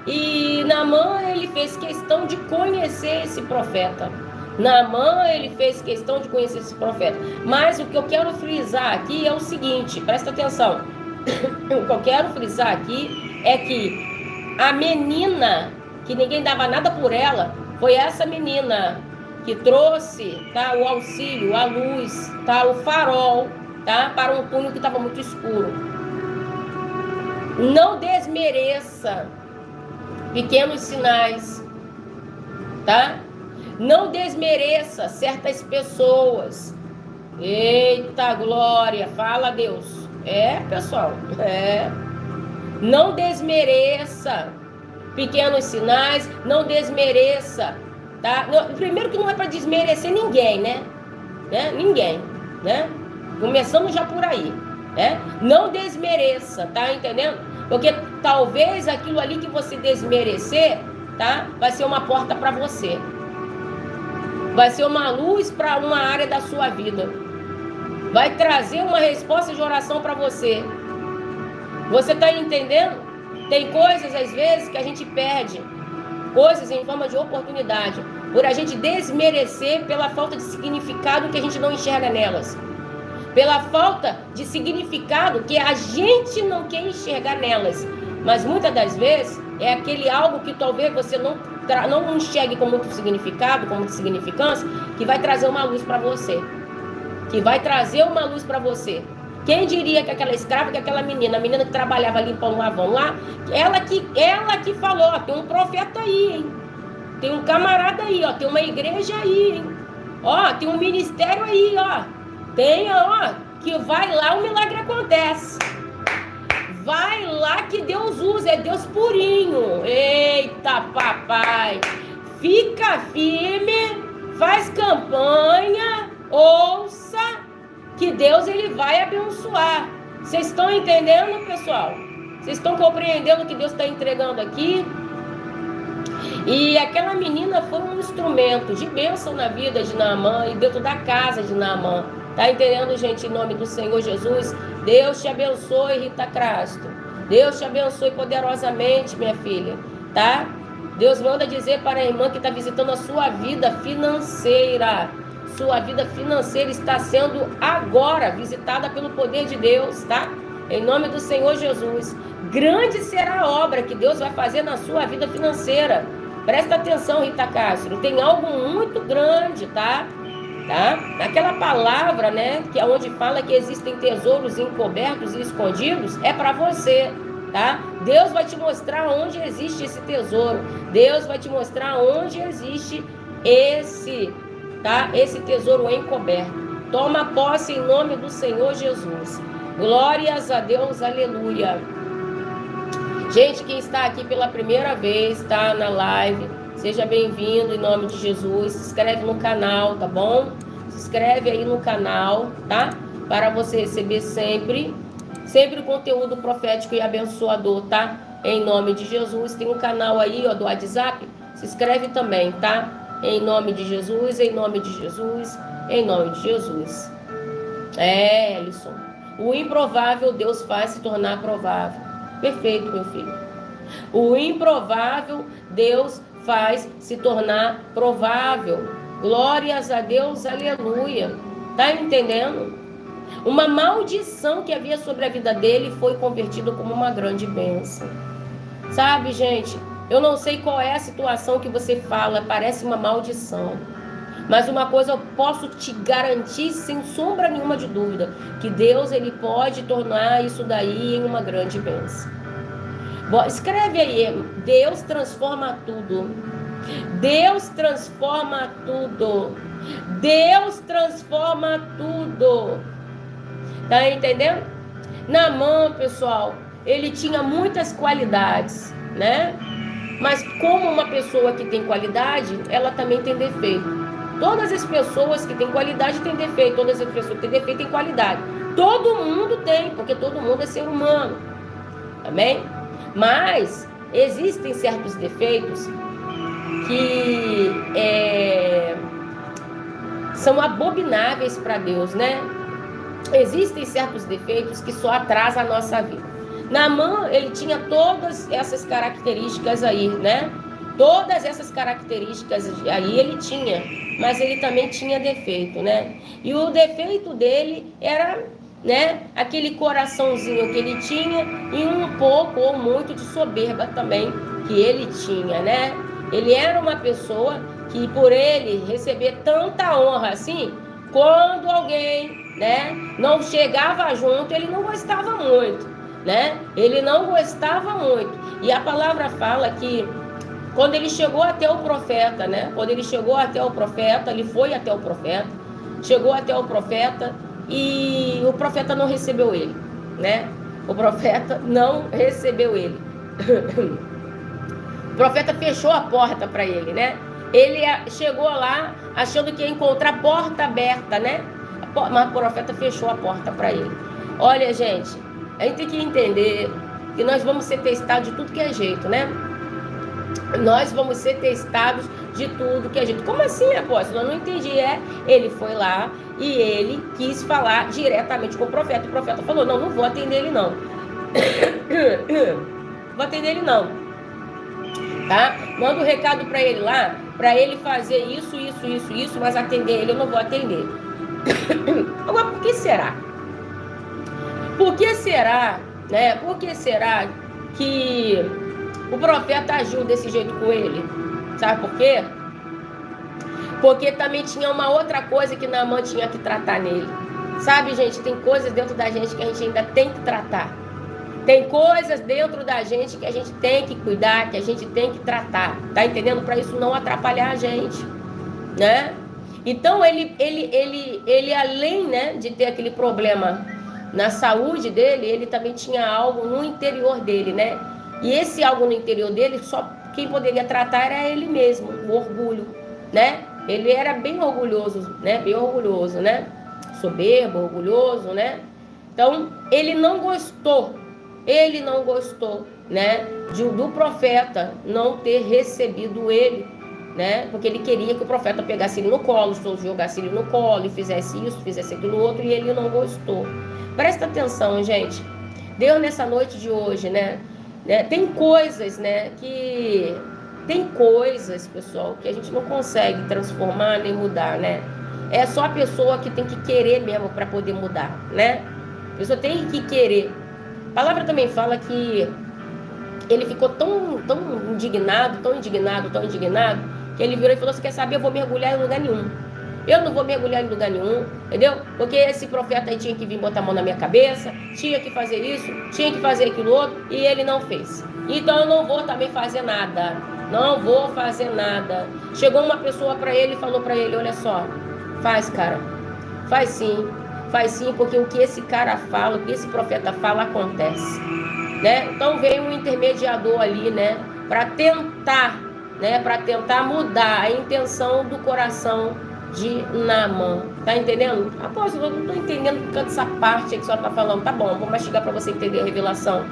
E Naamã, ele fez questão de conhecer esse profeta. Naamã, ele fez questão de conhecer esse profeta. Mas o que eu quero frisar aqui é o seguinte, presta atenção. O que eu quero frisar aqui é que a menina, que ninguém dava nada por ela, foi essa menina que trouxe, tá, o auxílio, a luz, tá, o farol, tá, para um túnel que estava muito escuro. Não desmereça pequenos sinais, tá? Não desmereça certas pessoas. Eita glória, fala Deus. Pessoal, não desmereça pequenos sinais, não desmereça, tá? Primeiro que não é para desmerecer ninguém, né? Ninguém, né? Começando já por aí, né? Não desmereça, tá entendendo? Porque talvez aquilo ali que você desmerecer, tá? Vai ser uma porta para você. Vai ser uma luz para uma área da sua vida. Vai trazer uma resposta de oração para você. Você está entendendo? Tem coisas, às vezes, que a gente perde. Coisas em forma de oportunidade. Por a gente desmerecer pela falta de significado que a gente não enxerga nelas. Pela falta de significado que a gente não quer enxergar nelas. Mas muitas das vezes é aquele algo que talvez você não enxergue com muito significado, com muita significância, que vai trazer uma luz para você. Que vai trazer uma luz para você. Quem diria que aquela escrava, que aquela menina, a menina que trabalhava limpando um avão lá, ela que falou, ó, tem um profeta aí, hein? Tem um camarada aí, ó, tem uma igreja aí, hein? Ó, tem um ministério aí, ó. Tem, ó, que vai lá, o milagre acontece. Vai lá que Deus usa, é Deus purinho. Eita, papai. Fica firme, faz campanha, ouça, que Deus, ele vai abençoar. Vocês estão entendendo, pessoal? Vocês estão compreendendo o que Deus está entregando aqui? E aquela menina foi um instrumento de bênção na vida de Naamã e dentro da casa de Naamã. Tá entendendo, gente? Em nome do Senhor Jesus, Deus te abençoe, Rita Crasto. Deus te abençoe poderosamente, minha filha, tá? Deus manda dizer para a irmã que está visitando a sua vida financeira. Sua vida financeira está sendo agora visitada pelo poder de Deus, tá? Em nome do Senhor Jesus. Grande será a obra que Deus vai fazer na sua vida financeira. Presta atenção, Rita Castro. Tem algo muito grande, tá? Aquela palavra, né, que é onde fala que existem tesouros encobertos e escondidos, é para você, tá? Deus vai te mostrar onde existe esse tesouro. Deus vai te mostrar onde existe esse, tá? Esse tesouro encoberto. Toma posse em nome do Senhor Jesus. Glórias a Deus, aleluia. Gente, quem está aqui pela primeira vez, tá na live, seja bem-vindo em nome de Jesus. Se inscreve no canal, tá bom? Se inscreve aí no canal, tá? Para você receber sempre o conteúdo profético e abençoador, tá? Em nome de Jesus. Tem um canal aí, ó, do WhatsApp. Se inscreve também, tá? Em nome de Jesus, em nome de Jesus, em nome de Jesus. Ellison. O improvável Deus faz se tornar provável. Perfeito, meu filho. O improvável Deus faz se tornar provável. Glórias a Deus, aleluia. Tá entendendo? Uma maldição que havia sobre a vida dele foi convertida como uma grande bênção. Sabe, gente? Eu não sei qual é a situação que você fala, parece uma maldição. Mas uma coisa eu posso te garantir sem sombra nenhuma de dúvida, que Deus ele pode tornar isso daí em uma grande bênção. Bom, escreve aí, Deus transforma tudo. Deus transforma tudo. Deus transforma tudo. Tá entendendo? Naamã, pessoal, ele tinha muitas qualidades, né? Mas como uma pessoa que tem qualidade, ela também tem defeito. Todas as pessoas que têm qualidade têm defeito. Todas as pessoas que têm defeito têm qualidade. Todo mundo tem, porque todo mundo é ser humano. Amém? Mas existem certos defeitos que são abomináveis para Deus, né? Existem certos defeitos que só atrasam a nossa vida. Naamã, ele tinha todas essas características aí, né? Todas essas características aí ele tinha, mas ele também tinha defeito, né? E o defeito dele era, né, aquele coraçãozinho que ele tinha e um pouco ou muito de soberba também que ele tinha, né? Ele era uma pessoa que, por ele receber tanta honra assim, quando alguém, né, não chegava junto, ele não gostava muito, né? Ele não gostava muito. E a palavra fala que quando ele chegou até o profeta, né? Quando ele chegou até o profeta, ele foi até o profeta, chegou até o profeta e o profeta não recebeu ele, né? O profeta não recebeu ele. O profeta fechou a porta para ele, né? Ele chegou lá achando que ia encontrar a porta aberta, né? Mas o profeta fechou a porta para ele. Olha, gente, a gente tem que entender que nós vamos ser testados de tudo que é jeito, né? Nós vamos ser testados de tudo que é jeito. Como assim, apóstolo? Eu não entendi. Ele foi lá e ele quis falar diretamente com o profeta. O profeta falou, não vou atender ele não. Vou atender ele não. Tá? Manda um recado para ele lá, para ele fazer isso, mas atender ele eu não vou atender. Agora, por que será? Por que será, né? Por que será que o profeta agiu desse jeito com ele? Sabe por quê? Porque também tinha uma outra coisa que Naamã tinha que tratar nele. Sabe, gente, tem coisas dentro da gente que a gente ainda tem que tratar. Tem coisas dentro da gente que a gente tem que cuidar, que a gente tem que tratar. Tá entendendo? Para isso não atrapalhar a gente, né? Então, ele além, né, de ter aquele problema na saúde dele, ele também tinha algo no interior dele, né? E esse algo no interior dele, só quem poderia tratar era ele mesmo, o orgulho, né? Ele era bem orgulhoso, né? Bem orgulhoso, né? Soberbo, orgulhoso, né? Então, ele não gostou, né? Do profeta não ter recebido ele, né? Porque ele queria que o profeta pegasse ele no colo, jogasse ele no colo e fizesse isso, fizesse aquilo outro, e ele não gostou. Presta atenção, gente. Deus, nessa noite de hoje, né? Tem coisas, né, tem coisas, pessoal, que a gente não consegue transformar nem mudar, né? É só a pessoa que tem que querer mesmo para poder mudar, né? A pessoa tem que querer. A palavra também fala que ele ficou tão indignado, que ele virou e falou assim, quer saber, eu vou mergulhar em lugar nenhum. Eu não vou mergulhar em lugar nenhum, entendeu? Porque esse profeta aí tinha que vir botar a mão na minha cabeça, tinha que fazer isso, tinha que fazer aquilo outro, e ele não fez. Então eu não vou também fazer nada. não vou fazer nada. Chegou uma pessoa para ele e falou para ele, olha só, faz, cara, faz sim, porque o que esse cara fala, o que esse profeta fala, acontece, né? Então veio um intermediador ali, né, para tentar mudar a intenção do coração de Naamã. Tá entendendo? Apóstolo, eu não tô entendendo por essa parte que a senhora tá falando. Tá bom, vou mastigar para você entender a revelação.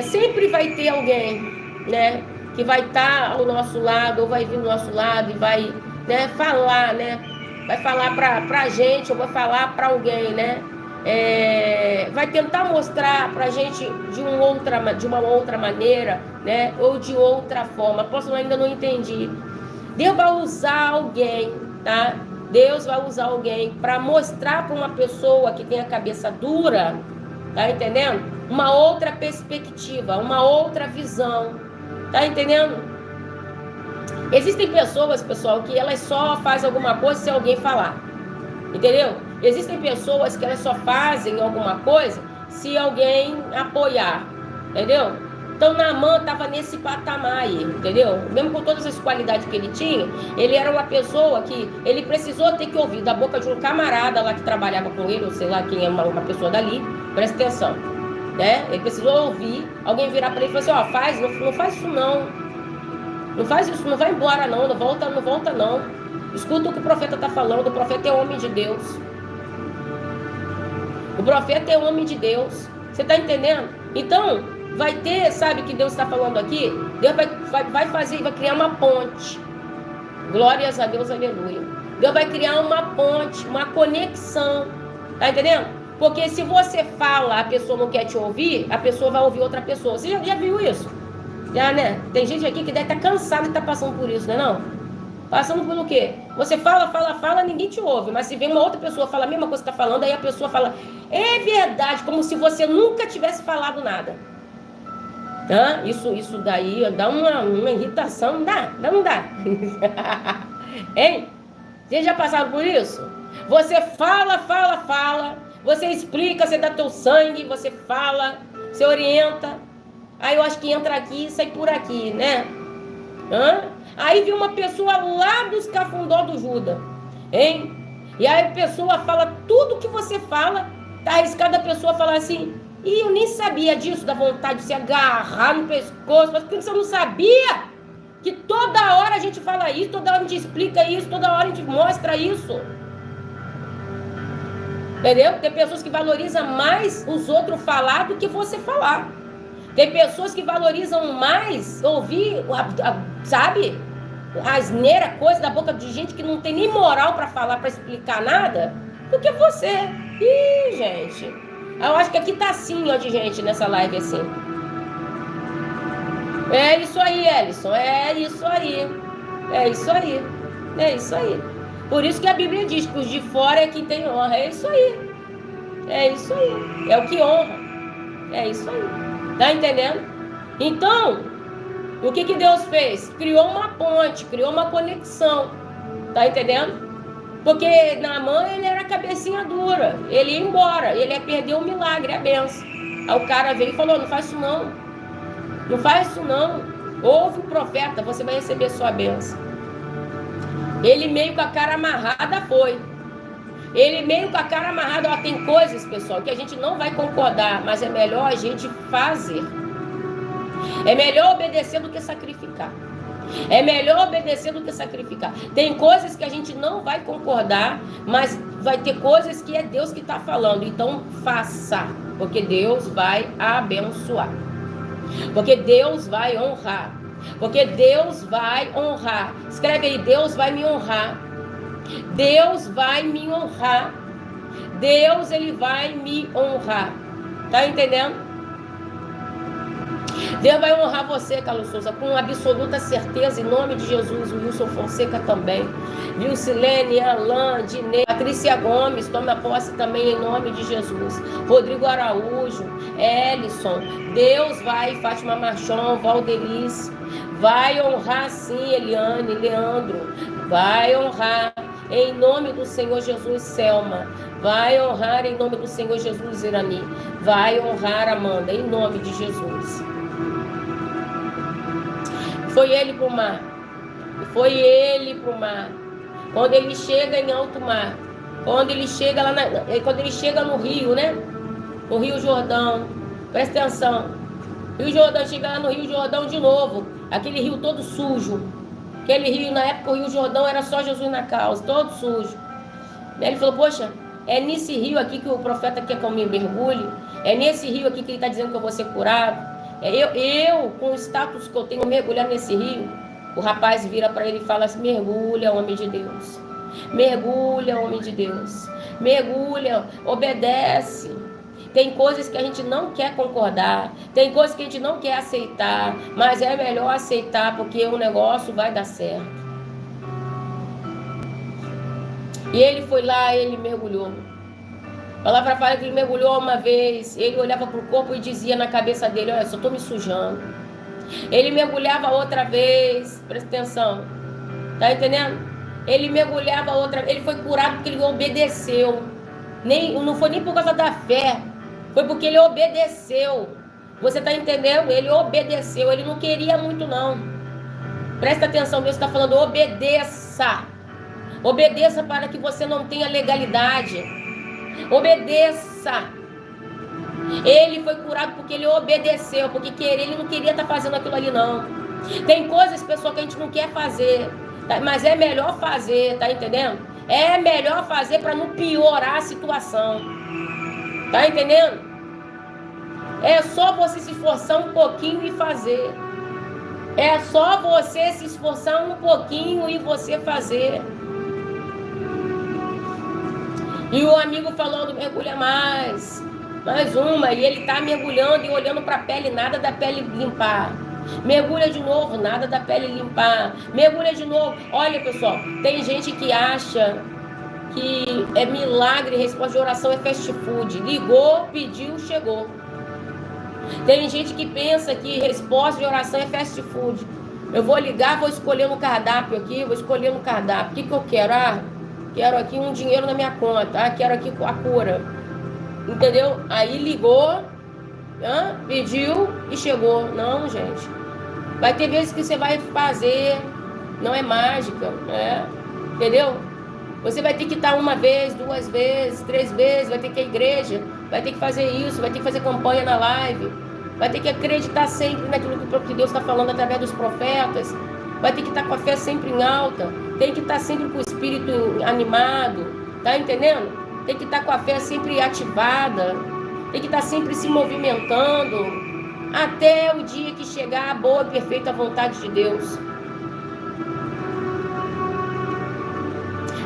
Sempre vai ter alguém, né, que vai estar ao nosso lado, ou vai vir do nosso lado e vai, né, falar, né, vai falar pra gente, ou vai falar para alguém, né, vai tentar mostrar pra gente de uma outra maneira, né, ou de outra forma. Apóstolo, ainda não entendi. Deus vai usar alguém, tá? Deus vai usar alguém para mostrar para uma pessoa que tem a cabeça dura, tá entendendo? Uma outra perspectiva, uma outra visão, tá entendendo? Existem pessoas, pessoal, que elas só fazem alguma coisa se alguém falar, entendeu? Existem pessoas que elas só fazem alguma coisa se alguém apoiar, entendeu? Então Naamã estava nesse patamar aí, entendeu? Mesmo com todas as qualidades que ele tinha, ele era uma pessoa que ele precisou ter que ouvir da boca de um camarada lá que trabalhava com ele, ou sei lá quem é uma pessoa dali, presta atenção, né? Ele precisou ouvir alguém virar para ele e falar assim, ó, não faz isso não, não faz isso, não vai embora não, não volta não. Escuta o que o profeta está falando, o profeta é homem de Deus. O profeta é homem de Deus, você está entendendo? Então vai ter, sabe o que Deus está falando aqui? Deus vai fazer, vai criar uma ponte. Glórias a Deus, aleluia. Deus vai criar uma ponte, uma conexão. Tá entendendo? Porque se você fala, a pessoa não quer te ouvir, a pessoa vai ouvir outra pessoa. Você já viu isso? Já, né? Tem gente aqui que deve estar cansada de estar passando por isso, né não? Passando pelo quê? Você fala, ninguém te ouve. Mas se vem uma outra pessoa fala a mesma coisa que está falando, aí a pessoa fala, é verdade, como se você nunca tivesse falado nada. Isso daí dá uma irritação, não dá. Hein? Vocês já passaram por isso? Você fala, você explica, você dá teu sangue, você fala, você orienta. Aí eu acho que entra aqui e sai por aqui, né? Aí vem uma pessoa lá dos cafundó do Judas, hein? E aí a pessoa fala tudo que você fala, tá arriscado a pessoa falar assim, e eu nem sabia disso, da vontade de se agarrar no pescoço, mas porque você não sabia que toda hora a gente fala isso, toda hora a gente explica isso, toda hora a gente mostra isso. Entendeu? Tem pessoas que valorizam mais os outros falar do que você falar. Tem pessoas que valorizam mais ouvir, sabe? Asneira, coisa da boca de gente que não tem nem moral para falar, para explicar nada, do que você. Ih, gente. Eu acho que aqui tá assim, ó, de gente nessa live assim. É isso aí, Ellison. É isso aí. Por isso que a Bíblia diz que os de fora é quem tem honra. É isso aí. É o que honra. É isso aí. Tá entendendo? Então, o que Deus fez? Criou uma ponte, criou uma conexão. Tá entendendo? Porque Naamã, ele era cabecinha dura. Ele ia embora. Ele ia perder o milagre, a benção. Aí o cara veio e falou, não faz isso não. Não faz isso não. Ouve o profeta, você vai receber sua benção. Ele meio com a cara amarrada foi. Ó, tem coisas, pessoal, que a gente não vai concordar, mas é melhor a gente fazer. É melhor obedecer do que sacrificar. Tem coisas que a gente não vai concordar, mas vai ter coisas que é Deus que está falando. Então faça, porque Deus vai abençoar. Porque Deus vai honrar. Escreve aí, Deus vai me honrar. Deus, ele vai me honrar. Tá entendendo? Deus vai honrar você, Carlos Souza, com absoluta certeza, em nome de Jesus. O Wilson Fonseca também. Vilcilene, Alain, Dinei, Patrícia Gomes, toma posse também em nome de Jesus. Rodrigo Araújo, Ellison, Deus vai, Fátima Machon, Valdelice, vai honrar sim, Eliane, Leandro, vai honrar em nome do Senhor Jesus, Selma, vai honrar em nome do Senhor Jesus, Irani, vai honrar, Amanda, em nome de Jesus. Foi ele para o mar. Foi ele para o mar. Quando ele chega em alto mar, quando ele chega lá quando ele chega no rio, né? No Rio Jordão, presta atenção. Rio Jordão, chega lá no Rio Jordão de novo, aquele rio todo sujo. Aquele rio, na época o Rio Jordão era só Jesus na causa, todo sujo. Ele falou, poxa, é nesse rio aqui que o profeta quer que eu me mergulhe. É nesse rio aqui que ele está dizendo que eu vou ser curado. Eu, com o status que eu tenho, mergulhar nesse rio. O rapaz vira para ele e fala assim, mergulha, homem de Deus. Mergulha, homem de Deus. Mergulha, obedece. Tem coisas que a gente não quer concordar. Tem coisas que a gente não quer aceitar. Mas é melhor aceitar, porque o negócio vai dar certo. E ele foi lá, ele mergulhou. A palavra fala que ele mergulhou uma vez. Ele olhava para o corpo e dizia na cabeça dele, olha, só estou me sujando. Ele mergulhava outra vez. Presta atenção. Tá entendendo? Ele mergulhava outra vez. Ele foi curado porque ele obedeceu. Não foi nem por causa da fé. Foi porque ele obedeceu. Você tá entendendo? Ele obedeceu. Ele não queria muito, não. Presta atenção. Deus está falando, obedeça. Obedeça para que você não tenha legalidade. Obedeça. Ele foi curado porque ele obedeceu. Porque ele não queria estar fazendo aquilo ali, não. Tem coisas, pessoal, que a gente não quer fazer. Tá? Mas é melhor fazer, tá entendendo? É melhor fazer para não piorar a situação. Tá entendendo? É só você se esforçar um pouquinho e fazer. É só você se esforçar um pouquinho e você fazer. E o amigo falando, mergulha mais uma. E ele tá mergulhando e olhando para a pele, nada da pele limpar. Mergulha de novo, nada da pele limpar. Mergulha de novo. Olha, pessoal, tem gente que acha que é milagre, resposta de oração é fast food. Ligou, pediu, chegou. Tem gente que pensa que resposta de oração é fast food. Eu vou ligar, vou escolher no cardápio aqui, vou escolher no cardápio. O que eu quero? Quero aqui um dinheiro na minha conta. Quero aqui a cura. Entendeu? Aí ligou, pediu e chegou. Não, gente. Vai ter vezes que você vai fazer, não é mágica, né? Entendeu? Você vai ter que estar uma vez, 2 vezes, 3 vezes, vai ter que ir à igreja, vai ter que fazer isso, vai ter que fazer campanha na live, vai ter que acreditar sempre naquilo que Deus está falando através dos profetas, vai ter que estar com a fé sempre em alta, tem que estar sempre com o espírito animado, tá entendendo? Tem que estar com a fé sempre ativada, tem que estar sempre se movimentando, até o dia que chegar a boa e perfeita vontade de Deus.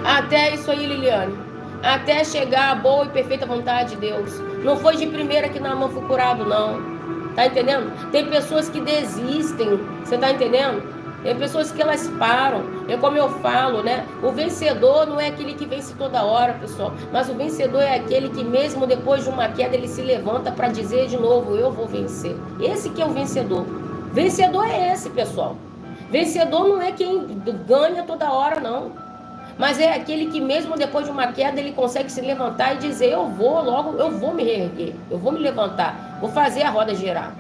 Até isso aí, Liliane. Até chegar a boa e perfeita vontade de Deus. Não foi de primeira que Naamã foi curado, não. Tá entendendo? Tem pessoas que desistem. Você tá entendendo? Tem pessoas que elas param. É como eu falo, né? O vencedor não é aquele que vence toda hora, pessoal. Mas o vencedor é aquele que mesmo depois de uma queda, ele se levanta para dizer de novo, eu vou vencer. Esse que é o vencedor. Vencedor é esse, pessoal. Vencedor não é quem ganha toda hora, não. Mas é aquele que mesmo depois de uma queda, ele consegue se levantar e dizer, eu vou me reerguer, eu vou me levantar, vou fazer a roda girar.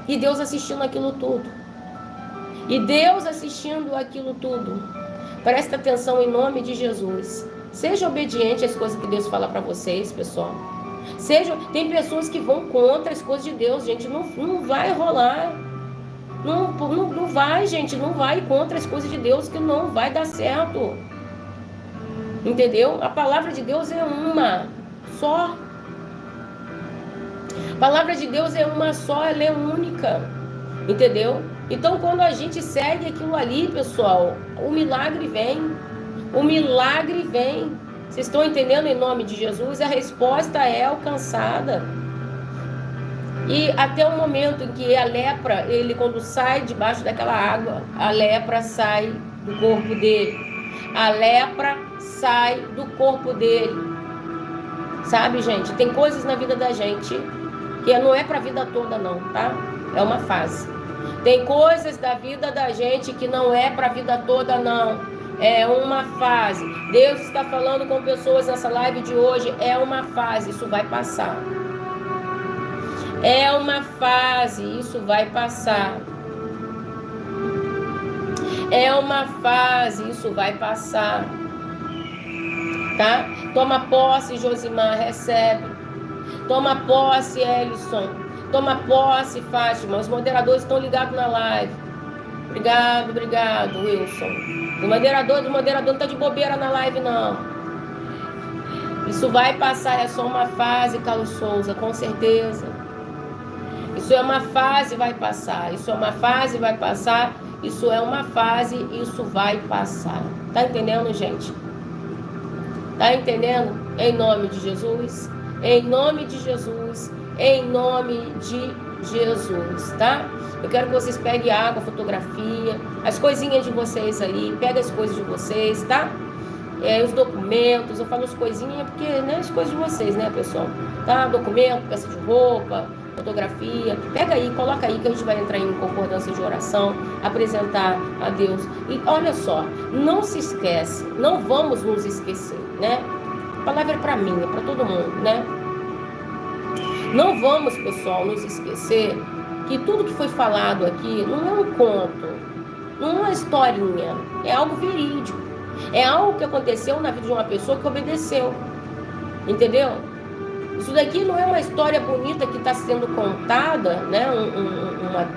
E Deus assistindo aquilo tudo. E Deus assistindo aquilo tudo. Presta atenção em nome de Jesus. Seja obediente às coisas que Deus fala para vocês, pessoal. Tem pessoas que vão contra as coisas de Deus, gente, não vai rolar. Não vai, gente, não vai contra as coisas de Deus, que não vai dar certo. Entendeu? A palavra de Deus é uma só. A palavra de Deus é uma só, ela é única. Entendeu? Então, quando a gente segue aquilo ali, pessoal, o milagre vem. O milagre vem. Vocês estão entendendo em nome de Jesus? A resposta é alcançada. E até o momento em que a lepra, ele quando sai debaixo daquela água, a lepra sai do corpo dele. A lepra sai do corpo dele. Sabe, gente? Tem coisas na vida da gente que não é para a vida toda, não, tá? É uma fase. Tem coisas da vida da gente que não é para a vida toda, não. É uma fase. Deus está falando com pessoas nessa live de hoje. É uma fase, isso vai passar. É uma fase, isso vai passar. É uma fase, isso vai passar. Tá? Toma posse, Josimar, recebe. Toma posse, Ellison. Toma posse, Fátima. Os moderadores estão ligados na live. Obrigado, Wilson. O moderador não está de bobeira na live, não. Isso vai passar, é só uma fase, Carlos Souza, com certeza. Isso é uma fase, vai passar. Isso é uma fase, vai passar. Isso é uma fase, isso vai passar. Tá entendendo, gente? Tá entendendo? Em nome de Jesus. Em nome de Jesus. Em nome de Jesus, tá? Eu quero que vocês peguem água, fotografia, as coisinhas de vocês aí. Pega as coisas de vocês, tá? Os documentos, eu falo as coisinhas porque, né, as coisas de vocês, né, pessoal? Tá? Documento, peça de roupa, fotografia. Pega aí, coloca aí que a gente vai entrar em concordância de oração, apresentar a Deus. E olha só, não se esquece, não vamos nos esquecer, né? A palavra é para mim, é para todo mundo, né? Não vamos, pessoal, nos esquecer que tudo que foi falado aqui não é um conto, não é uma historinha, é algo verídico. É algo que aconteceu na vida de uma pessoa que obedeceu. Entendeu? Isso daqui não é uma história bonita que está sendo contada, né?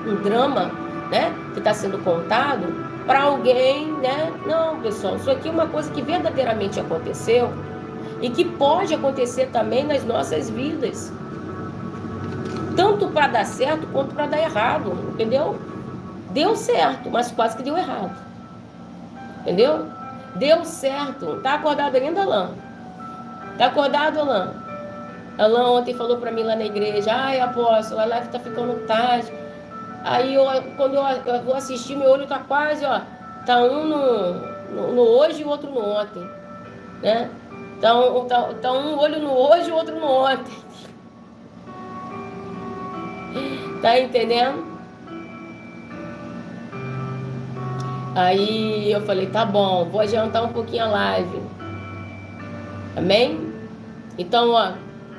Um drama, né? Que está sendo contado para alguém, né? Não, pessoal, isso aqui é uma coisa que verdadeiramente aconteceu e que pode acontecer também nas nossas vidas. Tanto para dar certo quanto para dar errado, entendeu? Deu certo, mas quase que deu errado. Entendeu? Deu certo. Tá acordado ainda, Alain? Tá acordado, Alain? Alain ontem falou para mim lá na igreja: ai, apóstolo, a live tá ficando tarde. Aí, quando eu vou assistir, meu olho tá quase, ó. Tá um no hoje e o outro no ontem. Né? Tá um olho no hoje e o outro no ontem. Tá entendendo? Aí eu falei, tá bom, vou adiantar um pouquinho a live. Amém? Então, ó,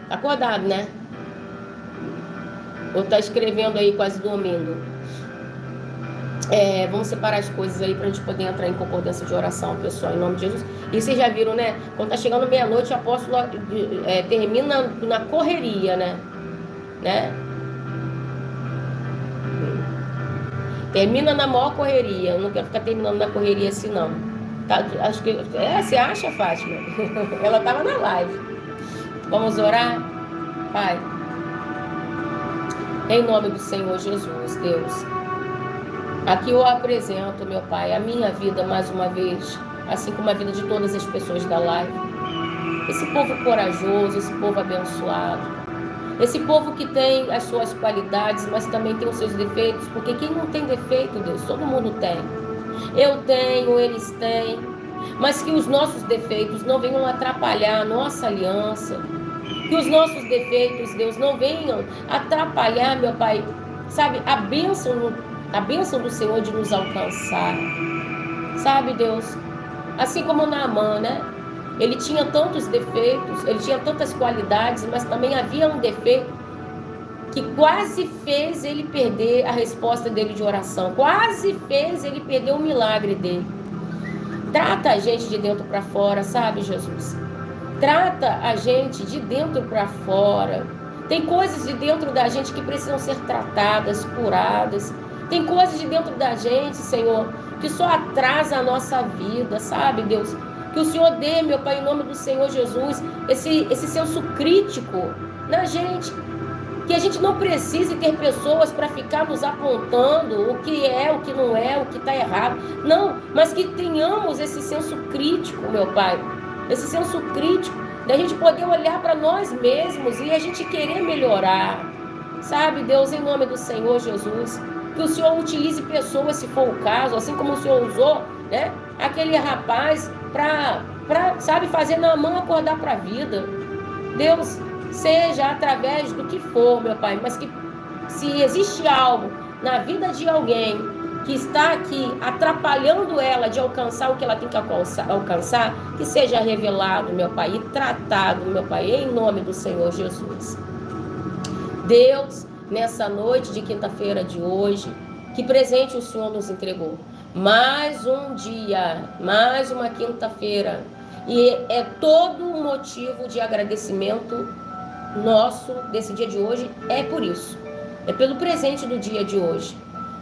tá acordado, né? Ou tá escrevendo aí, quase dormindo. Vamos separar as coisas aí pra gente poder entrar em concordância de oração, pessoal, em nome de Jesus. E vocês já viram, né? Quando tá chegando meia-noite, o apóstolo termina na correria, né? Termina na maior correria. Eu não quero ficar terminando na correria assim, não. Tá, acho que... você acha, Fátima? Ela estava na live. Vamos orar? Pai, em nome do Senhor Jesus, Deus, aqui eu apresento, meu Pai, a minha vida mais uma vez, assim como a vida de todas as pessoas da live. Esse povo corajoso, esse povo abençoado, esse povo que tem as suas qualidades, mas também tem os seus defeitos, porque quem não tem defeito, Deus, todo mundo tem. Eu tenho, eles têm, mas que os nossos defeitos não venham atrapalhar a nossa aliança, que os nossos defeitos, Deus, não venham atrapalhar, meu Pai, sabe, a bênção do Senhor de nos alcançar, sabe, Deus, assim como Naamã, né? Ele tinha tantos defeitos, ele tinha tantas qualidades, mas também havia um defeito que quase fez ele perder a resposta dele de oração, quase fez ele perder o milagre dele. Trata a gente de dentro para fora, sabe, Jesus? Trata a gente de dentro para fora. Tem coisas de dentro da gente que precisam ser tratadas, curadas. Tem coisas de dentro da gente, Senhor, que só atrasa a nossa vida, sabe, Deus? Que o Senhor dê, meu Pai, em nome do Senhor Jesus, esse senso crítico na gente. Que a gente não precise ter pessoas para ficar nos apontando o que é, o que não é, o que está errado. Não, mas que tenhamos esse senso crítico, meu Pai. Esse senso crítico da gente poder olhar para nós mesmos e a gente querer melhorar. Sabe, Deus, em nome do Senhor Jesus, que o Senhor utilize pessoas, se for o caso, assim como o Senhor usou, né, aquele rapaz para, sabe, fazer Naamã acordar para a vida. Deus, seja através do que for, meu Pai, mas que se existe algo na vida de alguém que está aqui atrapalhando ela de alcançar o que ela tem que alcançar, que seja revelado, meu Pai, e tratado, meu Pai, em nome do Senhor Jesus. Deus, nessa noite de quinta-feira de hoje, que presente o Senhor nos entregou. Mais um dia, mais uma quinta-feira. E é todo um motivo de agradecimento nosso desse dia de hoje, é por isso. É pelo presente do dia de hoje.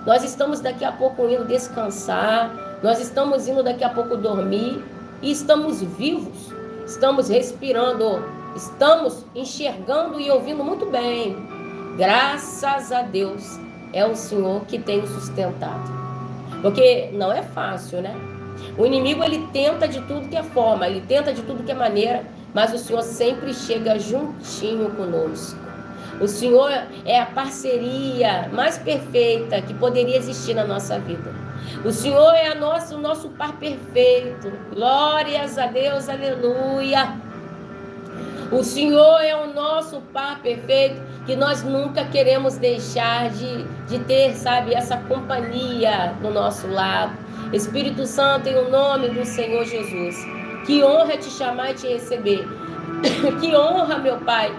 Nós estamos daqui a pouco indo descansar, nós estamos indo daqui a pouco dormir e estamos vivos, estamos respirando, estamos enxergando e ouvindo muito bem. Graças a Deus, é o Senhor que tem nos sustentado. Porque não é fácil, né? O inimigo, ele tenta de tudo que é forma, ele tenta de tudo que é maneira, mas o Senhor sempre chega juntinho conosco. O Senhor é a parceria mais perfeita que poderia existir na nossa vida. O Senhor é o nosso par perfeito. Glórias a Deus, aleluia. O Senhor é o nosso par perfeito, que nós nunca queremos deixar de ter, sabe, essa companhia do nosso lado. Espírito Santo, em o nome do Senhor Jesus, que honra te chamar e te receber. Que honra, meu Pai,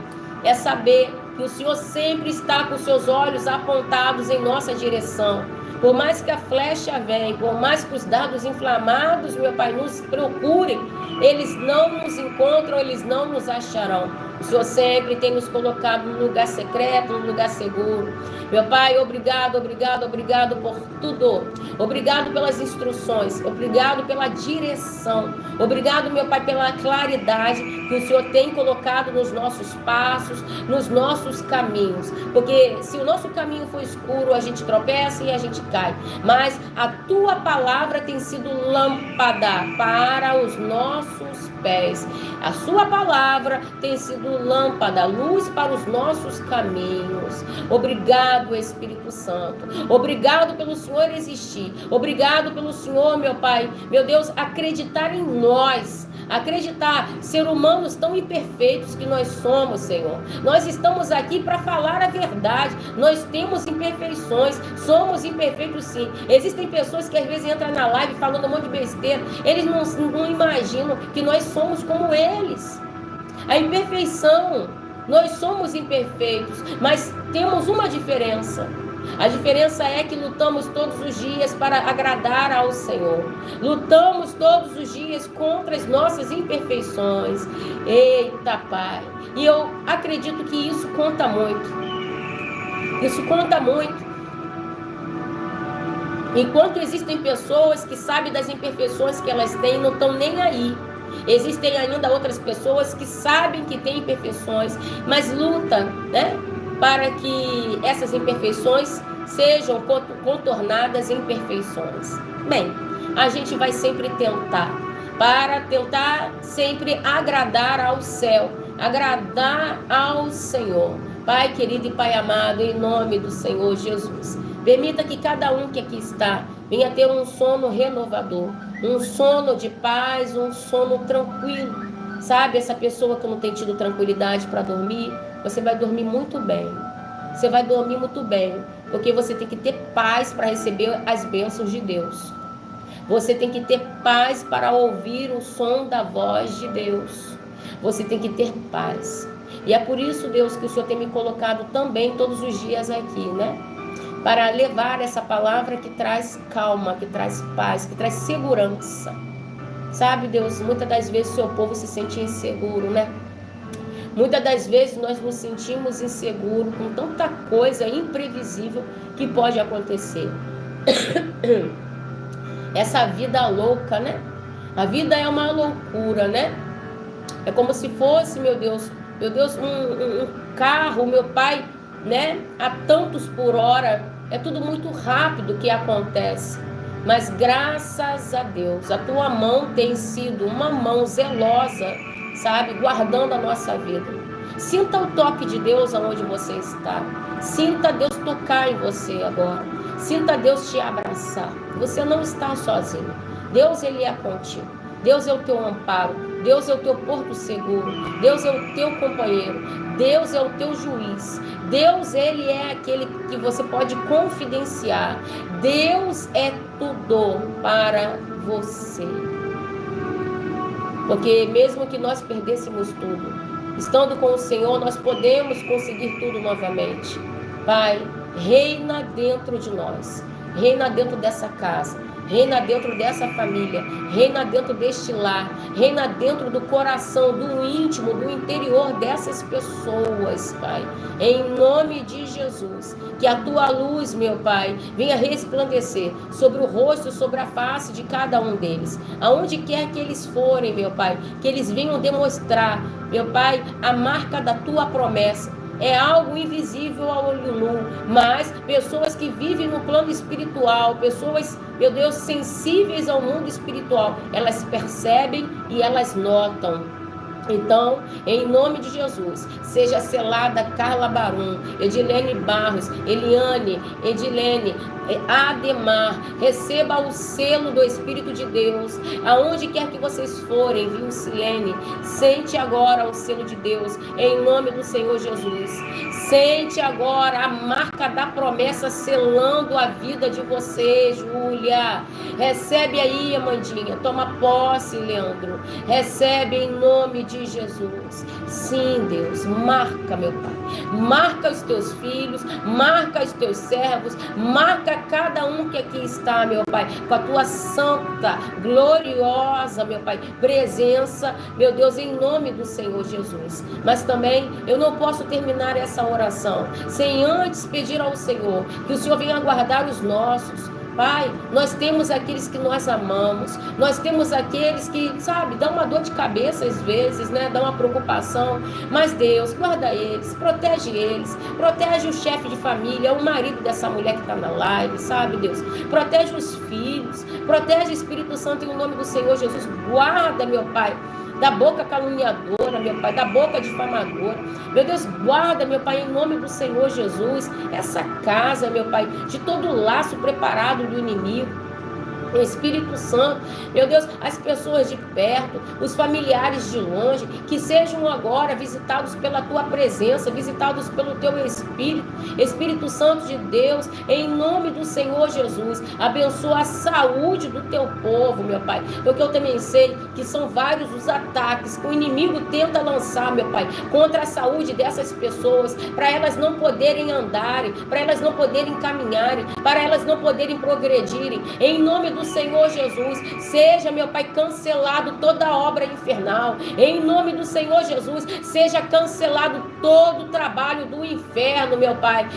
é saber que o Senhor sempre está com seus olhos apontados em nossa direção. Por mais que a flecha venha, por mais que os dardos inflamados, meu Pai, nos procurem, eles não nos encontram, eles não nos acharão. O Senhor sempre tem nos colocado no lugar secreto, no lugar seguro. Meu Pai, obrigado, obrigado, obrigado por tudo. Obrigado pelas instruções, obrigado pela direção. Obrigado, meu Pai, pela claridade que o Senhor tem colocado nos nossos passos, nos nossos caminhos. Porque se o nosso caminho for escuro, a gente tropeça e a gente cai. Mas a Tua palavra tem sido lâmpada para os nossos pés. A Sua palavra tem sido lâmpada, luz para os nossos caminhos. Obrigado, Espírito Santo. Obrigado pelo Senhor existir. Obrigado pelo Senhor, meu Pai, meu Deus, acreditar em nós. Acreditar, ser humanos tão imperfeitos que nós somos, Senhor. Nós estamos aqui para falar a verdade. Nós temos imperfeições, somos imperfeitos sim. Existem pessoas que às vezes entram na live falando um monte de besteira. Eles não imaginam que nós somos como eles. A imperfeição, nós somos imperfeitos, mas temos uma diferença. A diferença é que lutamos todos os dias para agradar ao Senhor. Lutamos todos os dias contra as nossas imperfeições. Eita, Pai. E eu acredito que isso conta muito. Isso conta muito. Enquanto existem pessoas que sabem das imperfeições que elas têm e não estão nem aí. Existem ainda outras pessoas que sabem que têm imperfeições, mas lutam, né, para que essas imperfeições sejam contornadas em perfeições. Bem, a gente vai sempre tentar, para tentar sempre agradar ao céu, agradar ao Senhor. Pai querido e Pai amado, em nome do Senhor Jesus, permita que cada um que aqui está venha ter um sono renovador, um sono de paz, um sono tranquilo. Sabe, essa pessoa que não tem tido tranquilidade para dormir, você vai dormir muito bem. Você vai dormir muito bem, porque você tem que ter paz para receber as bênçãos de Deus. Você tem que ter paz para ouvir o som da voz de Deus. Você tem que ter paz. E é por isso, Deus, que o Senhor tem me colocado também todos os dias aqui, né? Para levar essa palavra que traz calma, que traz paz, que traz segurança. Sabe, Deus, muitas das vezes o seu povo se sente inseguro, né? Muitas das vezes nós nos sentimos inseguros com tanta coisa imprevisível que pode acontecer. Essa vida louca, né? A vida é uma loucura, né? É como se fosse, meu Deus, um carro, meu Pai, né? A tantos por hora. É tudo muito rápido que acontece. Mas graças a Deus, a tua mão tem sido uma mão zelosa, sabe? Guardando a nossa vida. Sinta o toque de Deus aonde você está. Sinta Deus tocar em você agora. Sinta Deus te abraçar. Você não está sozinho. Deus, Ele é contigo. Deus é o teu amparo. Deus é o teu porto seguro. Deus é o teu companheiro. Deus é o teu juiz. Deus, Ele é aquele que você pode confidenciar. Deus é tudo para você. Porque mesmo que nós perdêssemos tudo, Estando com o Senhor, nós podemos conseguir tudo novamente. Pai, reina dentro de nós, reina dentro dessa casa, reina dentro dessa família, reina dentro deste lar, reina dentro do coração, do íntimo, do interior dessas pessoas, Pai. Em nome de Jesus, que a Tua luz, meu Pai, venha resplandecer sobre o rosto, sobre a face de cada um deles. Aonde quer que eles forem, meu Pai, que eles venham demonstrar, meu Pai, a marca da Tua promessa. É algo invisível ao olho nu, mas pessoas que vivem no plano espiritual, pessoas, meu Deus, sensíveis ao mundo espiritual, elas percebem e elas notam. Então, em nome de Jesus, seja selada Carla Barum, Edilene Barros, Eliane, Edilene, Ademar, receba o selo do Espírito de Deus, aonde quer que vocês forem, viu, Silene, sente agora o selo de Deus, em nome do Senhor Jesus, sente agora a marca da promessa selando a vida de você, Júlia, recebe aí, Amandinha, toma posse, Leandro, recebe em nome de Jesus. Sim, Deus, marca, meu Pai, marca os teus filhos, marca os teus servos, marca cada um que aqui está, meu Pai, com a tua santa, gloriosa, meu Pai, presença, meu Deus, em nome do Senhor Jesus. Mas também eu não posso terminar essa oração sem antes pedir ao Senhor que o Senhor venha guardar os nossos. Pai, nós temos aqueles que nós amamos, nós temos aqueles que, sabe, dá uma dor de cabeça às vezes, né, dá uma preocupação, mas Deus, guarda eles, protege o chefe de família, o marido dessa mulher que está na live, sabe, Deus, protege os filhos, protege o Espírito Santo em nome do Senhor Jesus, guarda, meu Pai, da boca caluniadora, meu Pai, da boca difamadora. Meu Deus, guarda, meu Pai, em nome do Senhor Jesus, essa casa, meu Pai, de todo laço preparado do inimigo. O Espírito Santo, meu Deus, as pessoas de perto, os familiares de longe, que sejam agora visitados pela Tua presença, visitados pelo Teu Espírito, Espírito Santo de Deus, em nome do Senhor Jesus, abençoa a saúde do Teu povo, meu Pai, porque eu também sei que são vários os ataques que o inimigo tenta lançar, meu Pai, contra a saúde dessas pessoas, para elas não poderem andarem, para elas não poderem caminharem, para elas não poderem progredirem, em nome do Senhor Jesus, seja, meu Pai, cancelado toda obra infernal, em nome do Senhor Jesus, seja cancelado todo o trabalho do inferno, meu Pai,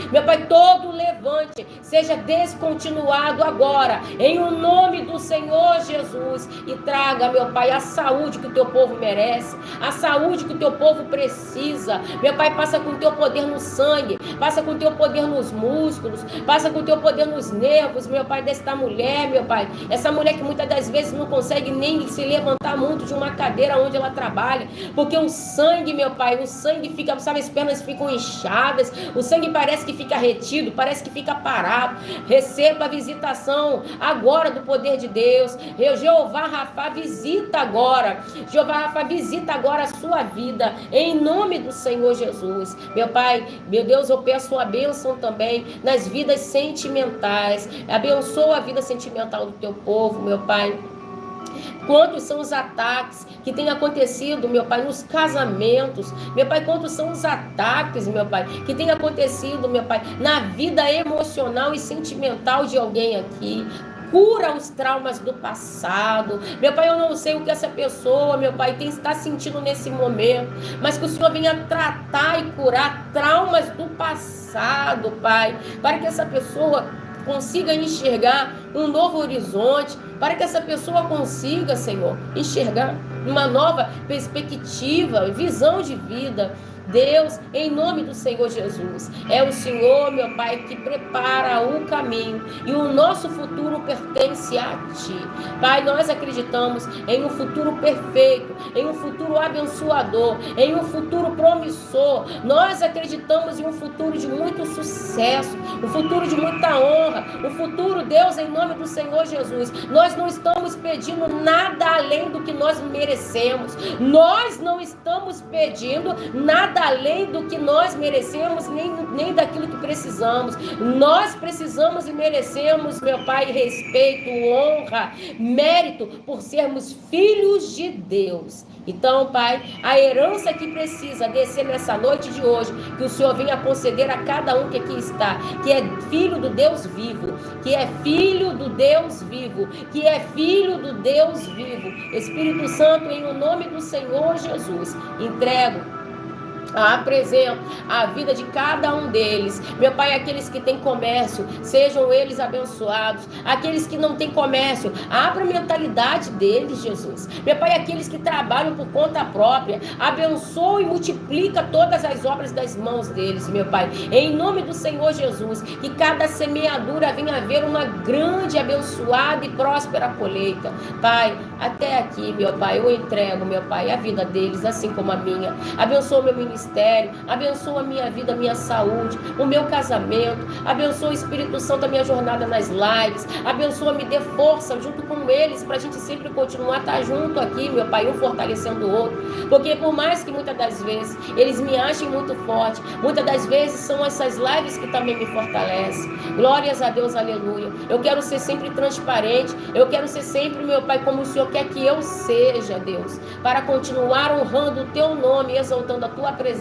todo levante, seja descontinuado agora, em o nome do Senhor Jesus, e traga, meu Pai, a saúde que o Teu povo merece, a saúde que o Teu povo precisa, meu Pai, passa com o Teu poder no sangue, passa com o Teu poder nos músculos, passa com o Teu poder nos nervos, meu Pai, desta mulher, meu Pai, essa mulher que muitas das vezes não consegue nem se levantar muito de uma cadeira onde ela trabalha, porque o sangue, meu Pai, o sangue fica, sabe, as pernas ficam inchadas, o sangue parece que fica retido, parece que fica parado. Receba a visitação agora do poder de Deus. Jeová Rafá, visita agora. Jeová Rafá, visita agora a sua vida, em nome do Senhor Jesus. Meu Pai, meu Deus, eu peço a bênção também nas vidas sentimentais. Abençoa a vida sentimental do Teu povo, meu Pai. Quantos são os ataques que têm acontecido, meu Pai, nos casamentos, meu Pai, quantos são os ataques, meu Pai, que têm acontecido, meu Pai, na vida emocional e sentimental de alguém aqui. Cura os traumas do passado. Meu Pai, eu não sei o que essa pessoa, meu Pai, está sentindo nesse momento, mas que o Senhor venha tratar e curar traumas do passado, Pai, para que essa pessoa consiga enxergar um novo horizonte, para que essa pessoa consiga, Senhor, enxergar uma nova perspectiva, visão de vida. Deus, em nome do Senhor Jesus, é o Senhor, meu Pai, que prepara o caminho e o nosso futuro pertence a Ti. Pai, nós acreditamos em um futuro perfeito, em um futuro abençoador, em um futuro promissor. Nós acreditamos em um futuro de muito sucesso, um futuro de muita honra, um futuro, Deus, em nome do Senhor Jesus. Nós não estamos pedindo nada além do que nós merecemos. Nós não estamos pedindo nada além do que nós merecemos, nem daquilo que precisamos. Nós precisamos e merecemos, meu Pai, respeito, honra, mérito por sermos filhos de Deus. Então, Pai, a herança que precisa descer nessa noite de hoje, que o Senhor venha conceder a cada um que aqui está, que é filho do Deus vivo, que é filho do Deus vivo, que é filho do Deus vivo. Espírito Santo, em o nome do Senhor Jesus, entrego, apresento a vida de cada um deles. Meu Pai, aqueles que têm comércio, sejam eles abençoados. Aqueles que não têm comércio, abra a mentalidade deles, Jesus. Meu Pai, aqueles que trabalham por conta própria, abençoa e multiplica todas as obras das mãos deles, meu Pai. Em nome do Senhor Jesus, que cada semeadura venha haver uma grande, abençoada e próspera colheita. Pai, até aqui, meu Pai, eu entrego, meu Pai, a vida deles, assim como a minha. Abençoa o meu ministério, abençoa a minha vida, a minha saúde, o meu casamento, abençoa o Espírito Santo, a minha jornada nas lives, abençoa, me dê força junto com eles, para a gente sempre continuar a estar junto aqui, meu Pai, um fortalecendo o outro, porque por mais que muitas das vezes eles me achem muito forte, muitas das vezes são essas lives que também me fortalecem. Glórias a Deus, aleluia. Eu quero ser sempre transparente, eu quero ser sempre, meu Pai, como o Senhor quer que eu seja, Deus, para continuar honrando o Teu nome e exaltando a Tua presença.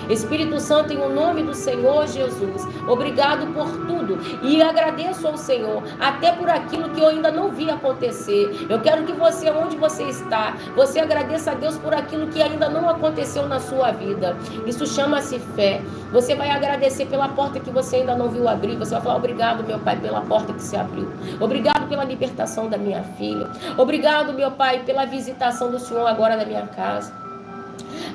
Espírito Santo, em o nome do Senhor Jesus, obrigado por tudo e agradeço ao Senhor até por aquilo que eu ainda não vi acontecer. Eu quero que você, onde você está, você agradeça a Deus por aquilo que ainda não aconteceu na sua vida. Isso chama-se fé. Você vai agradecer pela porta que você ainda não viu abrir. Você vai falar: obrigado, meu Pai, pela porta que se abriu. Obrigado pela libertação da minha filha. Obrigado, meu Pai, pela visitação do Senhor agora na minha casa.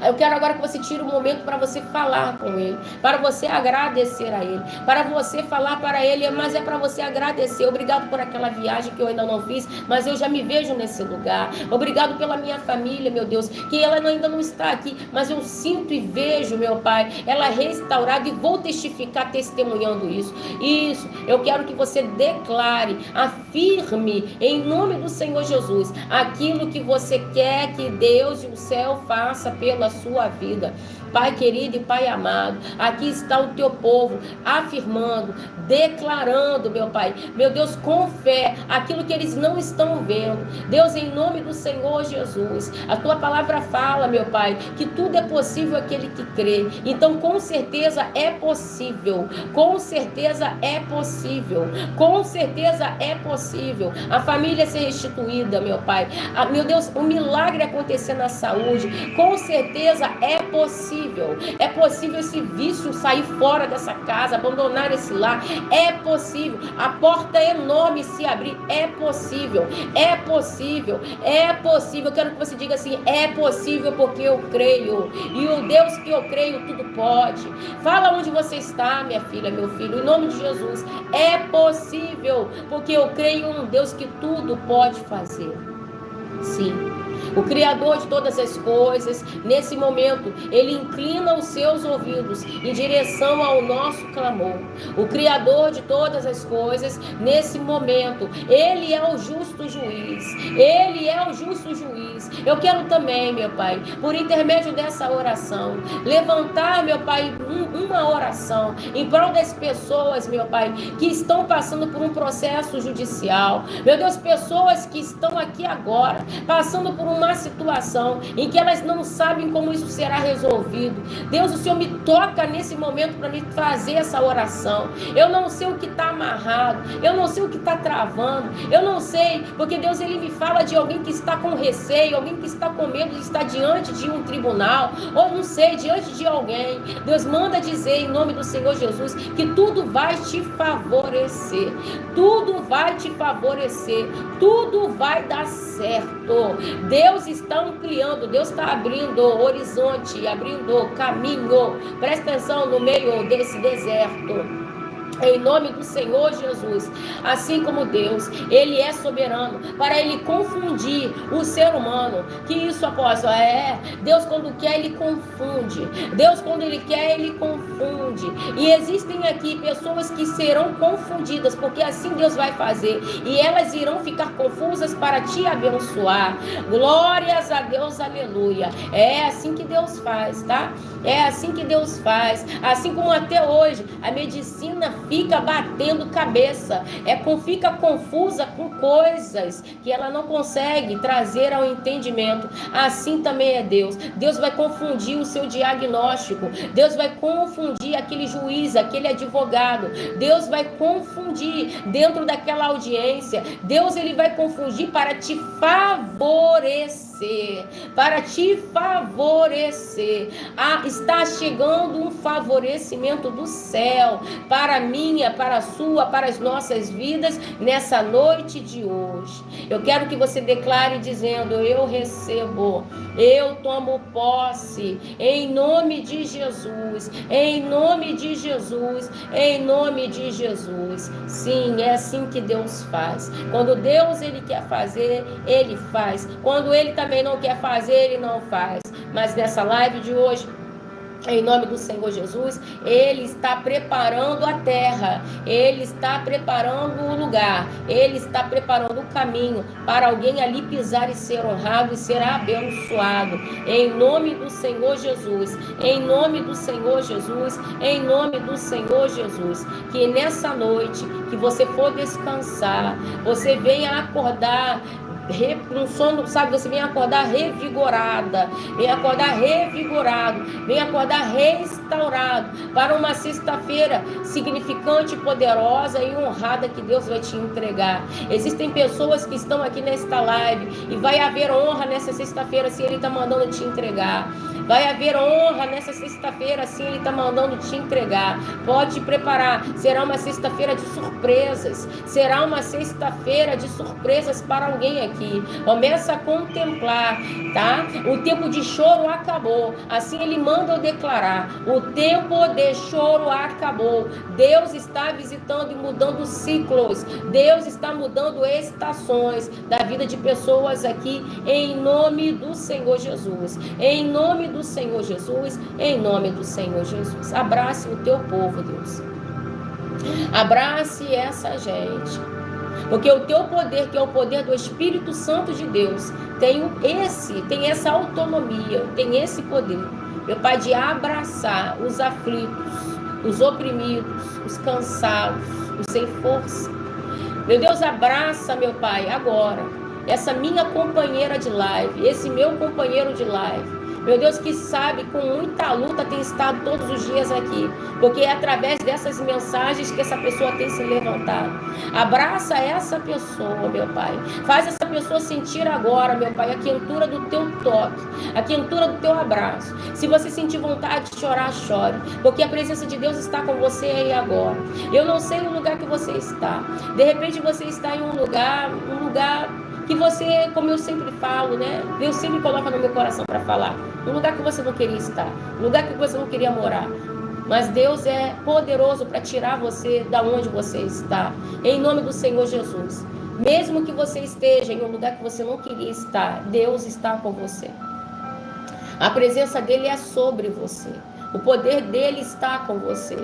Eu quero agora que você tire um momento para você falar com Ele, para você agradecer a Ele, para você falar para Ele, mas é para você agradecer. Obrigado por aquela viagem que eu ainda não fiz, mas eu já me vejo nesse lugar. Obrigado pela minha família, meu Deus, que ela ainda não está aqui, mas eu sinto e vejo, meu Pai, ela restaurada, e vou testificar testemunhando isso. Isso, eu quero que você declare, afirme em nome do Senhor Jesus aquilo que você quer que Deus e o céu faça pela sua vida. Pai querido e Pai amado, aqui está o teu povo afirmando, declarando, meu Pai, meu Deus, com fé, aquilo que eles não estão vendo. Deus, em nome do Senhor Jesus, a tua palavra fala, meu Pai, que tudo é possível aquele que crê. Então, com certeza é possível, com certeza é possível, com certeza é possível a família ser restituída, meu Pai. Meu Deus, um milagre acontecer na saúde, com certeza é possível. É possível esse vício sair fora dessa casa, abandonar esse lar. É possível. A porta enorme se abrir. É possível. É possível. É possível. Eu quero que você diga assim: é possível porque eu creio. E o Deus que eu creio, tudo pode. Fala onde você está, minha filha, meu filho. Em nome de Jesus. É possível porque eu creio em um Deus que tudo pode fazer. Sim. O Criador de todas as coisas, nesse momento, Ele inclina os seus ouvidos em direção ao nosso clamor. O Criador de todas as coisas, nesse momento, Ele é o justo juiz. Ele é o justo juiz. Eu quero também, meu Pai, por intermédio dessa oração, levantar, meu Pai, uma oração em prol das pessoas, meu Pai, que estão passando por um processo judicial. Meu Deus, pessoas que estão aqui agora, passando por uma situação em que elas não sabem como isso será resolvido. Deus, o Senhor me toca nesse momento para me fazer essa oração. Eu não sei o que está amarrado, eu não sei o que está travando, eu não sei, porque Deus, Ele me fala de alguém que está com receio, alguém que está com medo de estar diante de um tribunal, ou não sei, diante de alguém. Deus manda dizer em nome do Senhor Jesus que tudo vai te favorecer, tudo vai te favorecer, tudo vai dar certo. Deus está ampliando, Deus está abrindo horizonte, abrindo caminho. Presta atenção no meio desse deserto. Em nome do Senhor Jesus, assim como Deus, Ele é soberano, para Ele confundir o ser humano. Que isso, apóstolo? Deus quando quer, Ele confunde. Deus quando Ele quer, Ele confunde. E existem aqui pessoas que serão confundidas, porque assim Deus vai fazer. E elas irão ficar confusas para te abençoar. Glórias a Deus, aleluia. É assim que Deus faz, tá? É assim que Deus faz. Assim como até hoje a medicina fica batendo cabeça, fica confusa com coisas que ela não consegue trazer ao entendimento. Assim também é Deus. Deus vai confundir o seu diagnóstico. Deus vai confundir aquele juiz, aquele advogado. Deus vai confundir dentro daquela audiência. Deus, ele vai confundir para te favorecer. Para te favorecer. Está chegando um favorecimento do céu para a minha, para a sua, para as nossas vidas nessa noite de hoje. Eu quero que você declare dizendo: eu recebo, eu tomo posse, em nome de Jesus, em nome de Jesus, em nome de Jesus. Sim, é assim que Deus faz. Quando Deus, ele quer fazer, ele faz. Quando ele também não quer fazer, ele não faz. Mas nessa live de hoje, em nome do Senhor Jesus, ele está preparando a terra, ele está preparando o lugar, ele está preparando o caminho para alguém ali pisar e ser honrado e ser abençoado. Em nome do Senhor Jesus, em nome do Senhor Jesus, em nome do Senhor Jesus. Que nessa noite que você for descansar, você venha acordar um sono, sabe, você vem acordar revigorada, vem acordar revigorado, vem acordar restaurado para uma sexta-feira significante, poderosa e honrada que Deus vai te entregar. Existem pessoas que estão aqui nesta live e vai haver honra nessa sexta-feira se Ele está mandando te entregar. Vai haver honra nessa sexta-feira, assim Ele está mandando te entregar. Pode te preparar, será uma sexta-feira de surpresas, será uma sexta-feira de surpresas para alguém aqui. Começa a contemplar, tá? O tempo de choro acabou, assim Ele manda eu declarar, o tempo de choro acabou. Deus está visitando e mudando ciclos, Deus está mudando estações da vida de pessoas aqui, em nome do Senhor Jesus, em nome do Senhor Jesus, em nome do Senhor Jesus. Abrace o teu povo, Deus. Abrace essa gente. Porque o teu poder, que é o poder do Espírito Santo de Deus, tem essa autonomia, tem esse poder, meu Pai, de abraçar os aflitos, os oprimidos, os cansados, os sem força. Meu Deus, abraça, meu Pai, agora, essa minha companheira de live, esse meu companheiro de live. Meu Deus, que sabe, com muita luta tem estado todos os dias aqui, porque é através dessas mensagens que essa pessoa tem se levantado. Abraça essa pessoa, meu Pai. Faz essa pessoa sentir agora, meu Pai, a quentura do teu toque, a quentura do teu abraço. Se você sentir vontade de chorar, chore, porque a presença de Deus está com você aí agora. Eu não sei o lugar que você está. De repente você está em um lugar que você, como eu sempre falo, né? Deus sempre coloca no meu coração para falar. Um lugar que você não queria estar, um lugar que você não queria morar. Mas Deus é poderoso para tirar você da onde você está. Em nome do Senhor Jesus. Mesmo que você esteja em um lugar que você não queria estar, Deus está com você. A presença dele é sobre você. O poder dele está com você.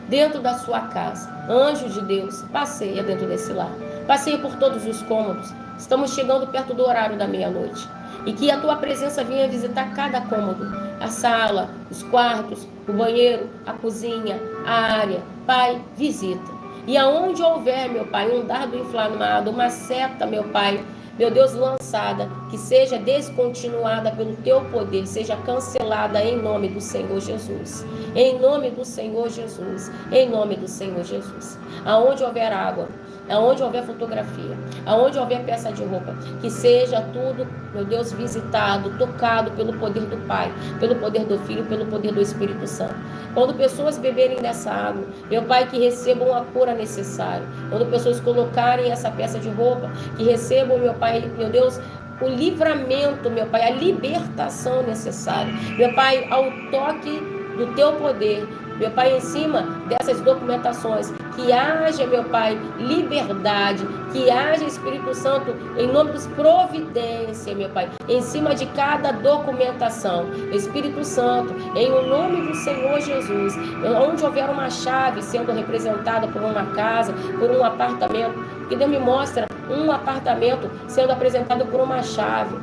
Dentro da sua casa. Anjo de Deus, passeia dentro desse lar. Passeia por todos os cômodos. Estamos chegando perto do horário da meia-noite. E que a tua presença venha visitar cada cômodo. A sala, os quartos, o banheiro, a cozinha, a área. Pai, visita. E aonde houver, meu Pai, um dardo inflamado, uma seta, meu Pai, meu Deus, lançada, que seja descontinuada pelo teu poder, seja cancelada em nome do Senhor Jesus. Em nome do Senhor Jesus. Em nome do Senhor Jesus. Aonde houver água, aonde houver fotografia, aonde houver peça de roupa, que seja tudo, meu Deus, visitado, tocado pelo poder do Pai, pelo poder do Filho, pelo poder do Espírito Santo. Quando pessoas beberem dessa água, meu Pai, que recebam a cura necessária. Quando pessoas colocarem essa peça de roupa, que recebam, meu Pai, meu Deus, o livramento, meu Pai, a libertação necessária. Meu Pai, ao toque do teu poder, meu Pai, em cima dessas documentações, que haja, meu Pai, liberdade, que haja, Espírito Santo, em nome dos providência, meu Pai, em cima de cada documentação. Espírito Santo, em o nome do Senhor Jesus, onde houver uma chave sendo representada por uma casa, por um apartamento, que Deus me mostra um apartamento sendo apresentado por uma chave.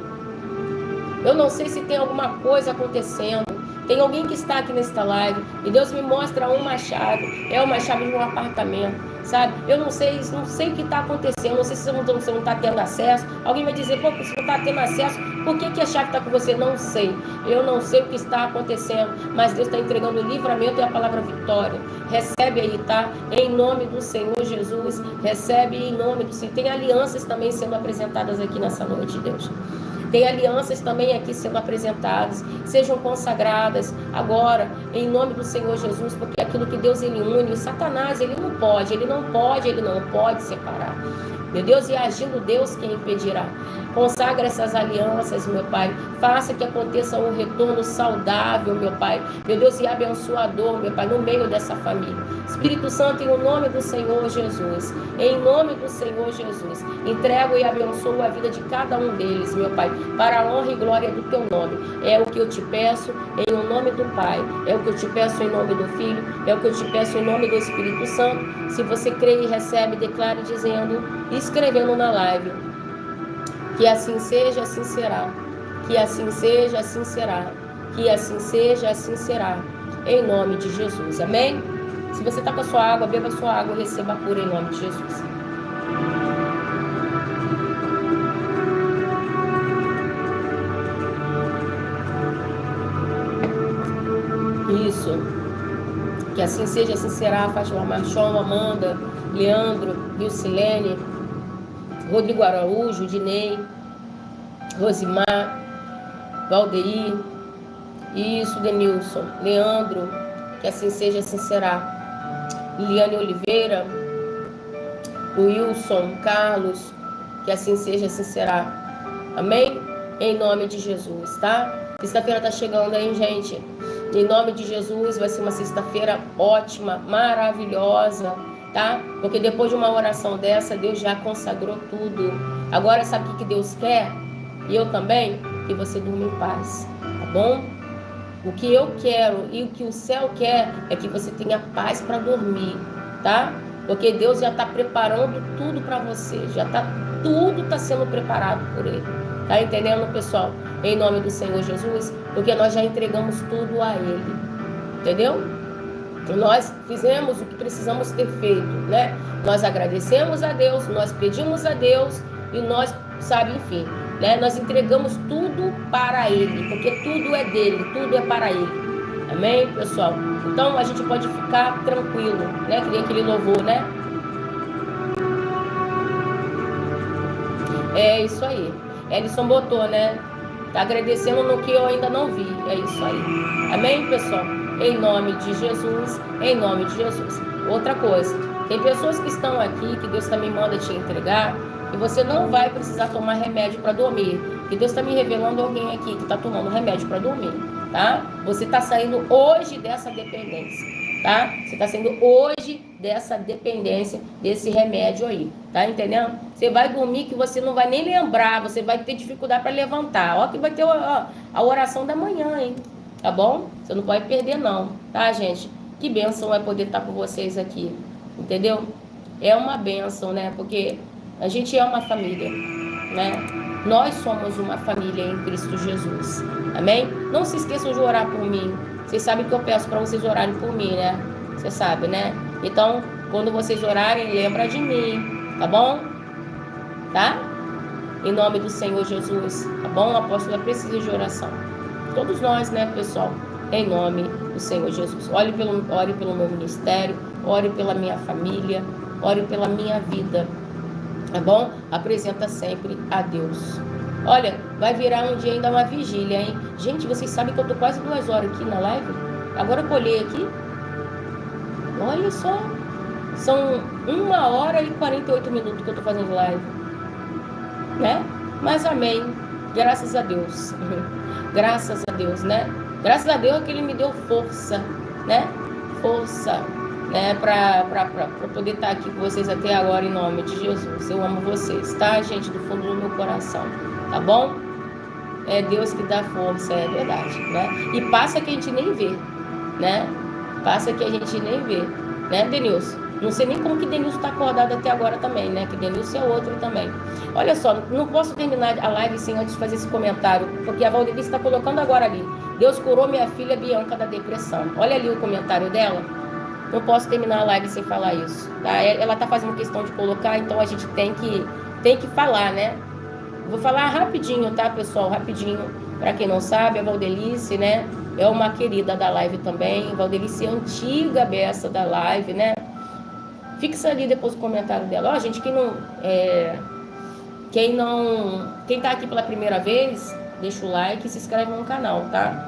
Eu não sei se tem alguma coisa acontecendo, Tem alguém que está aqui nesta live e Deus me mostra uma chave, é uma chave de um apartamento, sabe? Eu não sei o que está acontecendo, não sei se você não está tendo acesso. Alguém vai dizer, pô, você não está tendo acesso, por que a chave está com você? Não sei, eu não sei o que está acontecendo, mas Deus está entregando o livramento e a palavra vitória. Recebe aí, tá? Em nome do Senhor Jesus, recebe em nome do Senhor. Tem alianças também sendo apresentadas aqui nessa noite, Deus. Tem alianças também aqui sendo apresentadas, sejam consagradas agora, em nome do Senhor Jesus, porque aquilo que Deus ele une, Satanás ele não pode separar. Meu Deus, e agindo Deus, quem impedirá? Consagra essas alianças, meu Pai. Faça que aconteça um retorno saudável, meu Pai. Meu Deus, e abençoador, meu Pai, no meio dessa família. Espírito Santo, em nome do Senhor Jesus. Em nome do Senhor Jesus. Entrego e abençoo a vida de cada um deles, meu Pai, para a honra e glória do Teu nome. É o que eu te peço em nome do Pai. É o que eu te peço em nome do Filho. É o que eu te peço em nome do Espírito Santo. Se você crê e recebe, declare dizendo, escrevendo na live, que assim seja, assim será. Que assim seja, assim será. Que assim seja, assim será. Em nome de Jesus. Amém? Se você está com a sua água, beba a sua água e receba a cura em nome de Jesus. Isso. Que assim seja, assim será. Fátima Marchon, Amanda, Leandro, Vilcilene, Rodrigo Araújo, Dinei, Rosimar, Valdeir, isso, Denilson, Leandro, que assim seja, assim será. Liliane Oliveira, Wilson, Carlos, que assim seja, assim será. Amém? Em nome de Jesus, tá? Sexta-feira tá chegando aí, gente. Em nome de Jesus, vai ser uma sexta-feira ótima, maravilhosa, tá? Porque depois de uma oração dessa, Deus já consagrou tudo. Agora, sabe o que Deus quer? E eu também? Que você durma em paz, tá bom? O que eu quero e o que o céu quer é que você tenha paz para dormir, tá? Porque Deus já está preparando tudo para você, tudo está sendo preparado por Ele. Tá entendendo, pessoal? Em nome do Senhor Jesus, porque nós já entregamos tudo a Ele, entendeu? Nós fizemos o que precisamos ter feito, né? Nós agradecemos a Deus, nós pedimos a Deus e nós, sabe, enfim, né? Nós entregamos tudo para Ele, porque tudo é dele, tudo é para Ele. Amém, pessoal? Então a gente pode ficar tranquilo, né? Que nem aquele louvor, né? É isso aí. Elison botou, né? Tá agradecendo no que eu ainda não vi. É isso aí. Amém, pessoal? Em nome de Jesus. Em nome de Jesus. Outra coisa. Tem pessoas que estão aqui, que Deus também manda te entregar, e você não vai precisar tomar remédio para dormir. Que Deus está me revelando alguém aqui que está tomando remédio para dormir, tá? Você está saindo hoje dessa dependência, tá? Você está saindo hoje dessa dependência, desse remédio aí, tá entendendo? Você vai dormir que você não vai nem lembrar, você vai ter dificuldade para levantar. Ó que vai ter a oração da manhã, hein? Tá bom? Você não pode perder não, tá, gente? Que bênção é poder estar com vocês aqui, entendeu? É uma bênção, né? Porque a gente é uma família, né? Nós somos uma família em Cristo Jesus, amém? Não se esqueçam de orar por mim. Vocês sabem que eu peço para vocês orarem por mim, né? Você sabe, né? Então, quando vocês orarem, lembra de mim, tá bom? Tá? Em nome do Senhor Jesus, tá bom? A apóstola precisa de oração. Todos nós, né, pessoal? Em nome do Senhor Jesus. Ore pelo meu ministério, ore pela minha família, ore pela minha vida, tá bom? Apresenta sempre a Deus. Olha, vai virar um dia ainda uma vigília, hein? Gente, vocês sabem que eu tô quase 2 horas aqui na live? Agora eu colhei aqui. Olha só. São 1h e 48 minutos que eu tô fazendo live. Né? Mas amém. Graças a Deus. Graças a Deus, né? Graças a Deus que Ele me deu força, né? Força, né? Pra poder estar aqui com vocês até agora em nome de Jesus. Eu amo vocês, tá, gente? Do fundo do meu coração, tá bom? É Deus que dá força, é verdade, né? E passa que a gente nem vê, né? Passa que a gente nem vê, né, Denilson? Não sei nem como que Denilson está acordado até agora também, né? Que Denilson é outro também. Olha só, não posso terminar a live sem antes fazer esse comentário, porque a Valdevista está colocando agora ali. Deus curou minha filha Bianca da depressão. Olha ali o comentário dela. Não posso terminar a live sem falar isso, tá? Ela tá fazendo questão de colocar, então a gente tem que falar, né? Vou falar rapidinho, tá, pessoal? Rapidinho. Para quem não sabe, a Valdelice, né? É uma querida da live também. Valdelice é antiga beça da live, né? Fixa ali depois o comentário dela. Ó, gente, quem tá aqui pela primeira vez, deixa o like e se inscreve no canal, tá?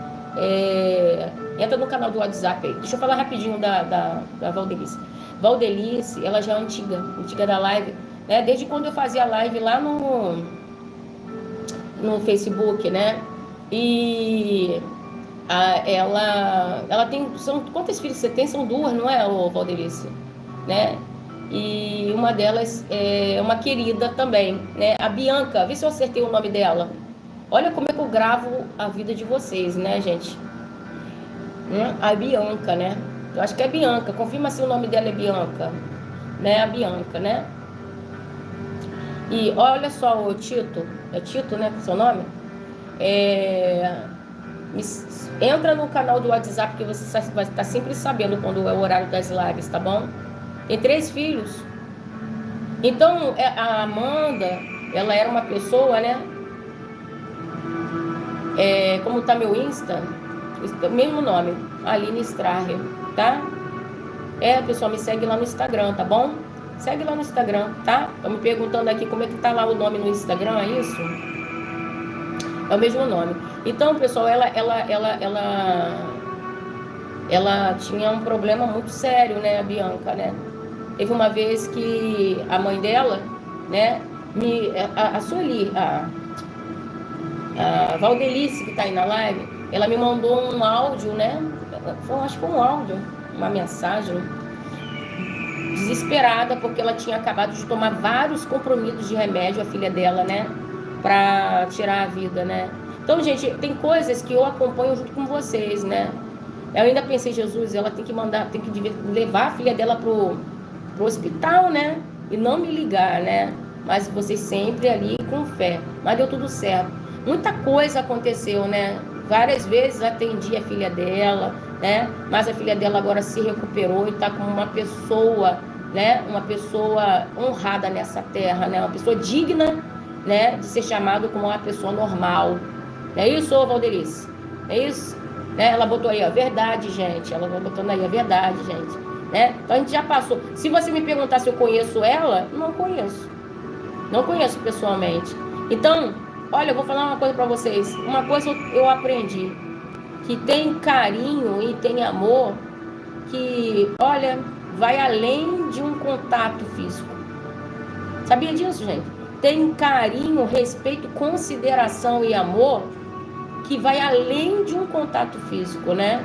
Entra no canal do WhatsApp aí. Deixa eu falar rapidinho da Valdelice. Valdelice, ela já é antiga da live, né? Desde quando eu fazia live lá no Facebook, né? E ela tem... quantas filhas você tem? São 2, não é, Valdelice? Né? E uma delas é uma querida também, né? A Bianca, vê se eu acertei o nome dela. Olha como é que eu gravo a vida de vocês, né, gente? A Bianca, né? Eu acho que é Bianca. Confirma se o nome dela é Bianca, né? A Bianca, né? E olha só o Tito. É Tito, né? Que é o seu nome? Entra no canal do WhatsApp que você vai estar sempre sabendo quando é o horário das lives, tá bom? Tem 3 filhos. Então, a Amanda, ela era uma pessoa, né? Como tá meu Insta, mesmo nome, Aline Straher, tá? Pessoal, me segue lá no Instagram, tá bom? Segue lá no Instagram, tá? Estão me perguntando aqui como é que tá lá o nome no Instagram, é isso? É o mesmo nome. Então, pessoal, ela tinha um problema muito sério, né, a Bianca, né? Teve uma vez que a mãe dela, né, a Sueli, a Valdelice, que tá aí na live, ela me mandou um áudio, né? Acho que foi um áudio, uma mensagem, desesperada, porque ela tinha acabado de tomar vários comprimidos de remédio, a filha dela, né? Pra tirar a vida, né? Então, gente, tem coisas que eu acompanho junto com vocês, né? Eu ainda pensei, Jesus, ela tem que levar a filha dela pro hospital, né? E não me ligar, né? Mas vocês sempre ali com fé. Mas deu tudo certo. Muita coisa aconteceu, né? Várias vezes atendi a filha dela, né? Mas a filha dela agora se recuperou e tá como uma pessoa, né? Uma pessoa honrada nessa terra, né? Uma pessoa digna, né? De ser chamada como uma pessoa normal. É isso, Valdelice? É isso? Né? Ela botou aí, ó, verdade, gente. Ela vai botando aí, a verdade, gente. Né? Então a gente já passou. Se você me perguntar se eu conheço ela, não conheço. Não conheço pessoalmente. Então, olha, eu vou falar uma coisa pra vocês. Uma coisa eu aprendi. Que tem carinho e tem amor que, olha, vai além de um contato físico. Sabia disso, gente? Tem carinho, respeito, consideração e amor que vai além de um contato físico, né?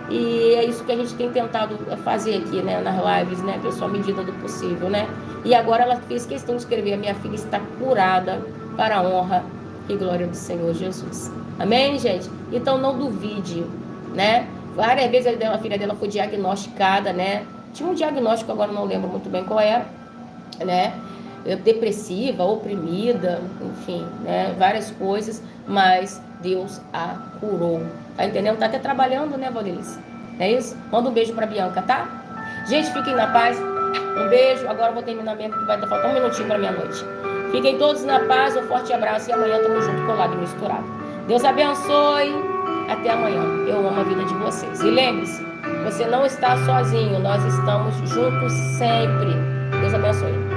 E é isso que a gente tem tentado fazer aqui, né, nas lives, né, pessoal, à medida do possível, né? E agora ela fez questão de escrever: a minha filha está curada para a honra e glória do Senhor Jesus. Amém, gente? Então não duvide, né? Várias vezes a filha dela foi diagnosticada, né? Tinha um diagnóstico, agora não lembro muito bem qual era, né? Depressiva, oprimida, enfim, né? Várias coisas, mas Deus a curou. Tá entendendo? Tá até trabalhando, né, Valdelice? É isso? Manda um beijo pra Bianca, tá? Gente, fiquem na paz. Um beijo. Agora eu vou terminar mesmo, que vai faltar um minutinho pra meia-noite. Fiquem todos na paz. Um forte abraço. E amanhã tamo junto, colado e misturado. Deus abençoe. Até amanhã. Eu amo a vida de vocês. E lembre-se, você não está sozinho. Nós estamos juntos sempre. Deus abençoe.